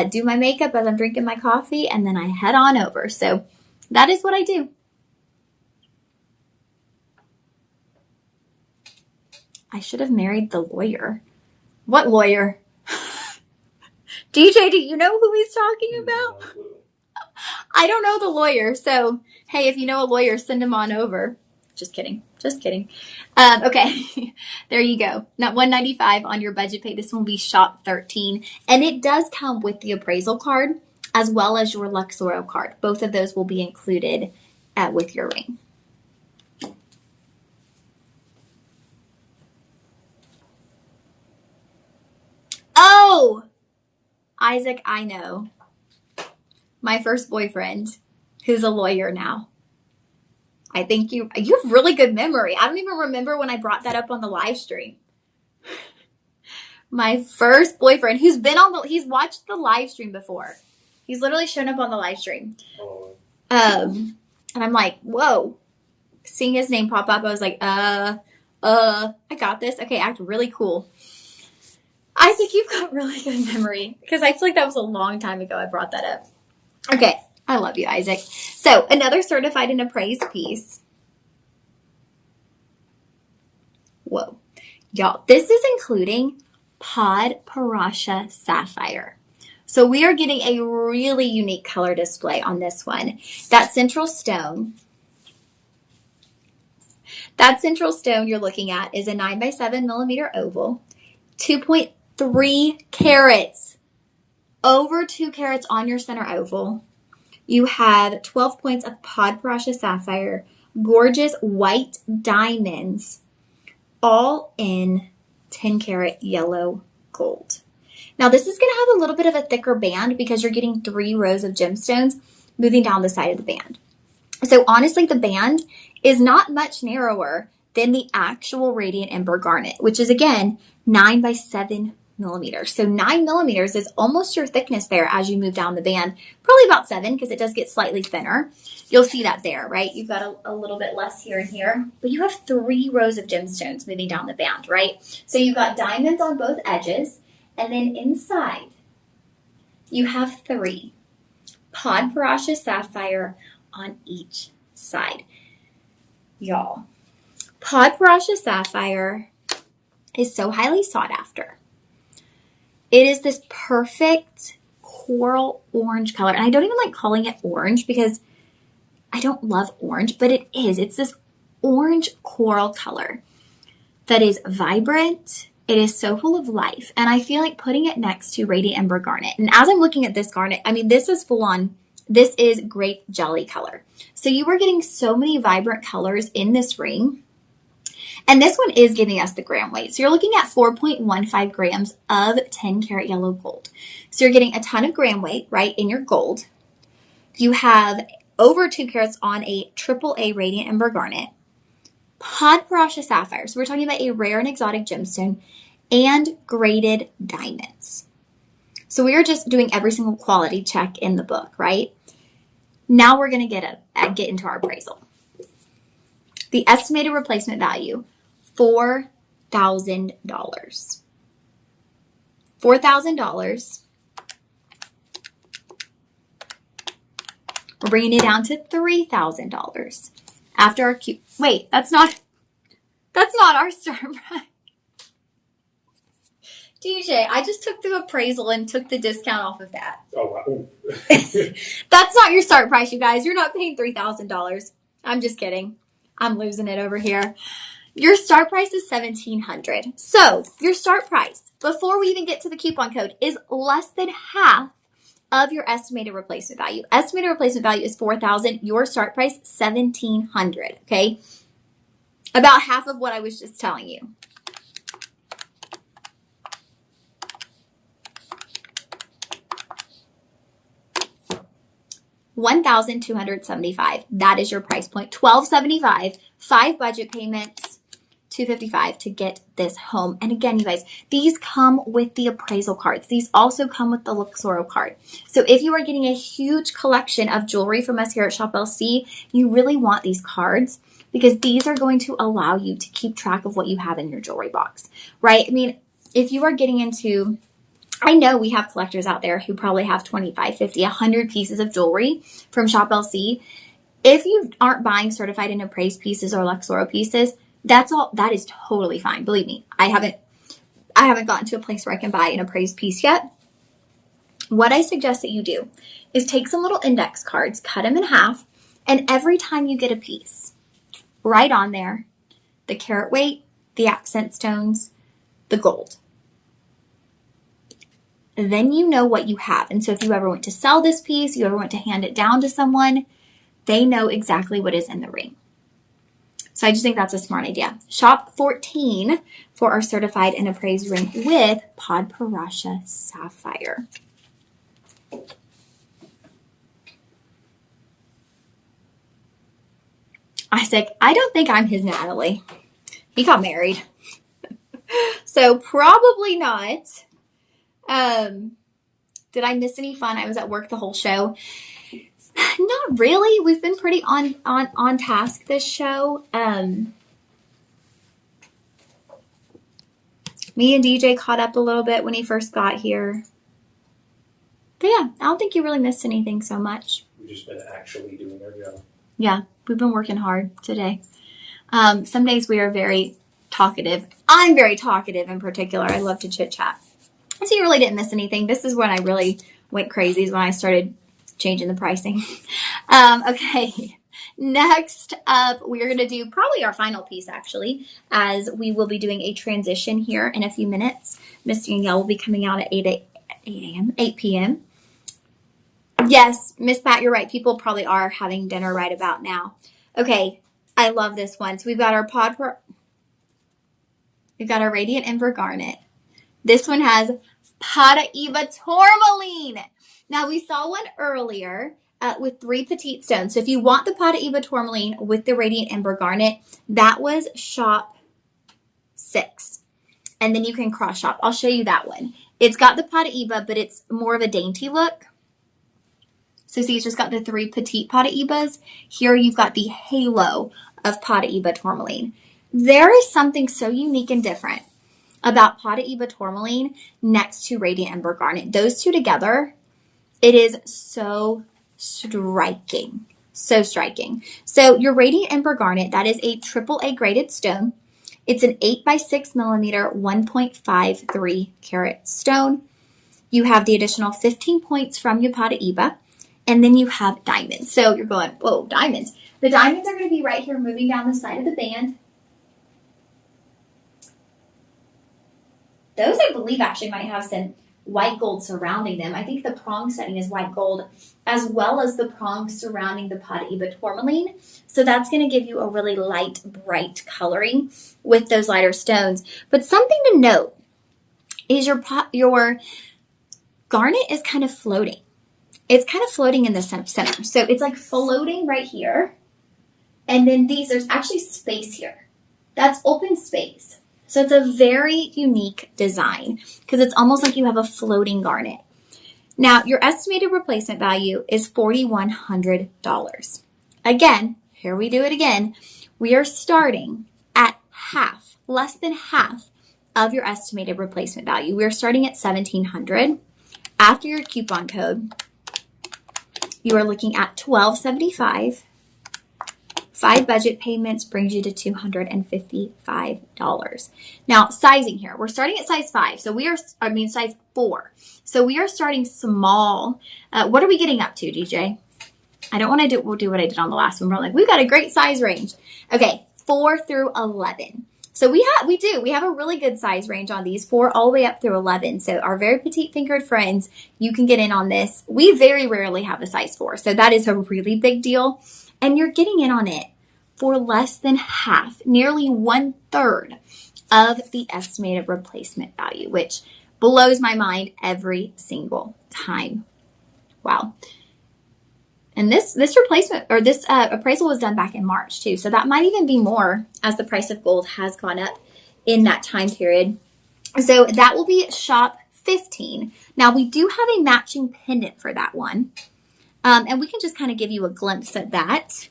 do my makeup as I'm drinking my coffee, and then I head on over. So that is what I do. I should have married the lawyer. What lawyer? DJ, do you know who he's talking about? I don't know the lawyer. So, hey, if you know a lawyer, send him on over. Just kidding. Just kidding. Okay, there you go. Now, $195 on your budget pay. This one will be shop 13. And it does come with the appraisal card as well as your Luxoro card. Both of those will be included with your ring. Oh, Isaac, I know. My first boyfriend, who's a lawyer now. I think you have really good memory. I don't even remember when I brought that up on the live stream. My first boyfriend, he's watched the live stream before. He's literally shown up on the live stream. Oh. And I'm like, whoa. Seeing his name pop up, I was like, I got this. Okay, act really cool. Isaac, you've got really good memory, because I feel like that was a long time ago I brought that up. Okay, I love you, Isaac. So, another certified and appraised piece. Whoa. Y'all, this is including Pod Parasha Sapphire. So, we are getting a really unique color display on this one. That central stone you're looking at is a 9 by 7 millimeter oval, 2.3 carats, over 2 carats on your center oval, You have 12 points of Podparasha Sapphire, gorgeous white diamonds, all in 10 karat yellow gold. Now this is going to have a little bit of a thicker band because you're getting 3 rows of gemstones moving down the side of the band. So honestly, the band is not much narrower than the actual Radiant Ember Garnet, which is again 9 by 7 millimeters. So 9 millimeters is almost your thickness there as you move down the band. Probably about 7 because it does get slightly thinner. You'll see that there, right? You've got a little bit less here and here, but you have 3 rows of gemstones moving down the band, right? So you've got diamonds on both edges, and then inside you have 3 Podparasha Sapphire on each side. Y'all, Podparasha Sapphire is so highly sought after. It is this perfect coral orange color. And I don't even like calling it orange because I don't love orange, but it is. It's this orange coral color that is vibrant. It is so full of life. And I feel like putting it next to Radiant Ember Garnet. And as I'm looking at this garnet, I mean, this is full on. This is grape jelly color. So you are getting so many vibrant colors in this ring. And this one is giving us the gram weight. So you're looking at 4.15 grams of 10 karat yellow gold. So you're getting a ton of gram weight, right, in your gold. You have over 2 carats on a AAA Radiant Ember Garnet. Podparasha Sapphire. So we're talking about a rare and exotic gemstone and graded diamonds. So we are just doing every single quality check in the book, right? Now we're going to get into our appraisal. The estimated replacement value, $4,000. $4,000. We're bringing it down to $3,000. After our wait, that's not our start price. DJ, I just took the appraisal and took the discount off of that. Oh, wow. That's not your start price, you guys. You're not paying $3,000. I'm just kidding. I'm losing it over here. Your start price is $1,700. So your start price, before we even get to the coupon code, is less than half of your estimated replacement value. Estimated replacement value is $4,000. Your start price, $1,700. Okay, about half of what I was just telling you. $1,275. That is your price point. $1,275. 5 budget payments. $255 to get this home. And again, you guys, these come with the appraisal cards. These also come with the Luxoro card. So if you are getting a huge collection of jewelry from us here at Shop LC, you really want these cards because these are going to allow you to keep track of what you have in your jewelry box, right? I mean, if you are getting into, I know we have collectors out there who probably have 25, 50, 100 pieces of jewelry from Shop LC. If you aren't buying certified and appraised pieces or Luxoro pieces, that is totally fine. Believe me, I haven't gotten to a place where I can buy an appraised piece yet. What I suggest that you do is take some little index cards, cut them in half, and every time you get a piece, write on there the carat weight, the accent stones, the gold. Then you know what you have. And so if you ever want to sell this piece, you ever want to hand it down to someone, they know exactly what is in the ring. So I just think that's a smart idea. Shop 14 for our certified and appraised ring with Podparasha Sapphire. Isaac, I don't think I'm his Natalie. He got married. So probably not. Did I miss any fun? I was at work the whole show. Not really. We've been pretty on task this show. Me and DJ caught up a little bit when he first got here. But yeah, I don't think you really missed anything so much. We've just been actually doing our job. Yeah, we've been working hard today. Some days we are very talkative. I'm very talkative in particular. I love to chit chat. So you really didn't miss anything. This is when I really went crazy, is when I started changing the pricing. Okay, next up, we're going to do probably our final piece, actually, as we will be doing a transition here in a few minutes. Miss Danielle will be coming out at 8 p.m. Yes, Miss Pat, you're right. People probably are having dinner right about now. Okay, I love this one. So we've got our we've got our Radiant Ember Garnet. This one has Paraíba Tourmaline. Now we saw one earlier with 3 petite stones. So if you want the Paraíba Tourmaline with the Radiant Ember Garnet, that was shop 6. And then you can cross shop. I'll show you that one. It's got the Paraíba, but it's more of a dainty look. So see, it's just got the 3 petite Paraíbas. Here you've got the halo of Paraíba Tourmaline. There is something so unique and different about Paraíba Tourmaline next to Radiant Ember Garnet. Those two together, it is so striking. So striking. So your Radiant Ember Garnet, that is a AAA graded stone. It's an 8 by 6 millimeter, 1.53 carat stone. You have the additional 15 points from your Paraíba. And then you have diamonds. So you're going, whoa, diamonds. The diamonds are going to be right here moving down the side of the band. Those, I believe, actually might have some white gold surrounding them. I think the prong setting is white gold, as well as the prongs surrounding the Paraíba Tourmaline. So that's going to give you a really light, bright coloring with those lighter stones. But something to note is your garnet is kind of floating. It's kind of floating in the center. So it's like floating right here. And then there's actually space here. That's open space. So it's a very unique design because it's almost like you have a floating garnet. Now, your estimated replacement value is $4,100. Again, here we do it again. We are starting at half, less than half of your estimated replacement value. We are starting at $1,700. After your coupon code, you are looking at $1,275. 5 budget payments brings you to $255. Now, sizing here. We're starting at size 5. So size 4. So we are starting small. What are we getting up to, DJ? I don't want to we'll do what I did on the last one. We're like, we've got a great size range. Okay, 4 through 11. So we have a really good size range on these, 4 all the way up through 11. So our very petite fingered friends, you can get in on this. We very rarely have a size 4. So that is a really big deal. And you're getting in on it for less than half, nearly 1/3 of the estimated replacement value, which blows my mind every single time. Wow. And this replacement or this appraisal was done back in March too. So that might even be more as the price of gold has gone up in that time period. So that will be shop 15. Now we do have a matching pendant for that one. And we can just kind of give you a glimpse at that.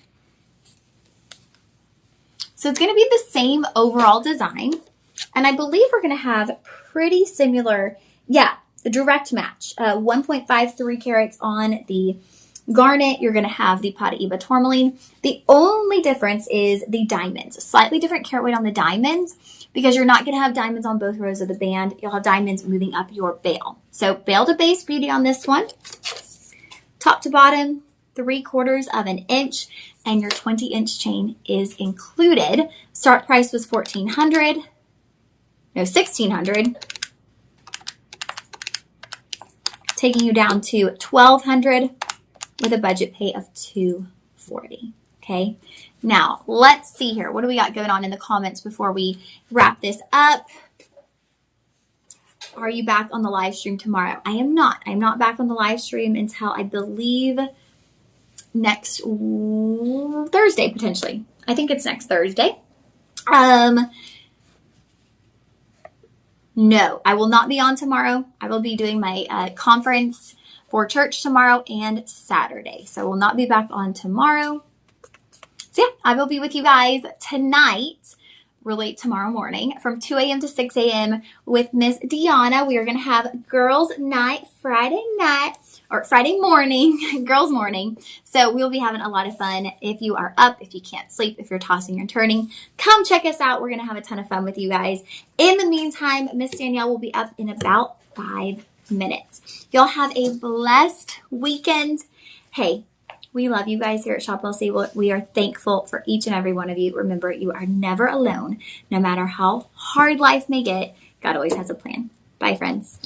So it's going to be the same overall design. And I believe we're going to have pretty similar, the direct match. 1.53 carats on the garnet. You're going to have the Paraíba Tourmaline. The only difference is the diamonds. A slightly different carat weight on the diamonds because you're not going to have diamonds on both rows of the band. You'll have diamonds moving up your bail. So bail to base beauty on this one. Top to bottom, 3/4 of an inch, and your 20-inch chain is included. Start price was $1,600. Taking you down to $1,200 with a budget pay of $240. Okay. Now let's see here. What do we got going on in the comments before we wrap this up? Are you back on the live stream tomorrow? I am not. I'm not back on the live stream until I believe next Thursday, potentially. I think it's next Thursday. No, I will not be on tomorrow. I will be doing my conference for church tomorrow and Saturday. So I will not be back on tomorrow. So yeah, I will be with you guys tonight. Really tomorrow morning from 2 a.m. to 6 a.m. with Miss Deanna. We are going to have girls night Friday morning, girls morning. So we'll be having a lot of fun. If you are up, if you can't sleep, if you're tossing and turning, come check us out. We're going to have a ton of fun with you guys. In the meantime, Miss Danielle will be up in about 5 minutes. Y'all have a blessed weekend. Hey, we love you guys here at Shop LC. We are thankful for each and every one of you. Remember, you are never alone. No matter how hard life may get, God always has a plan. Bye, friends.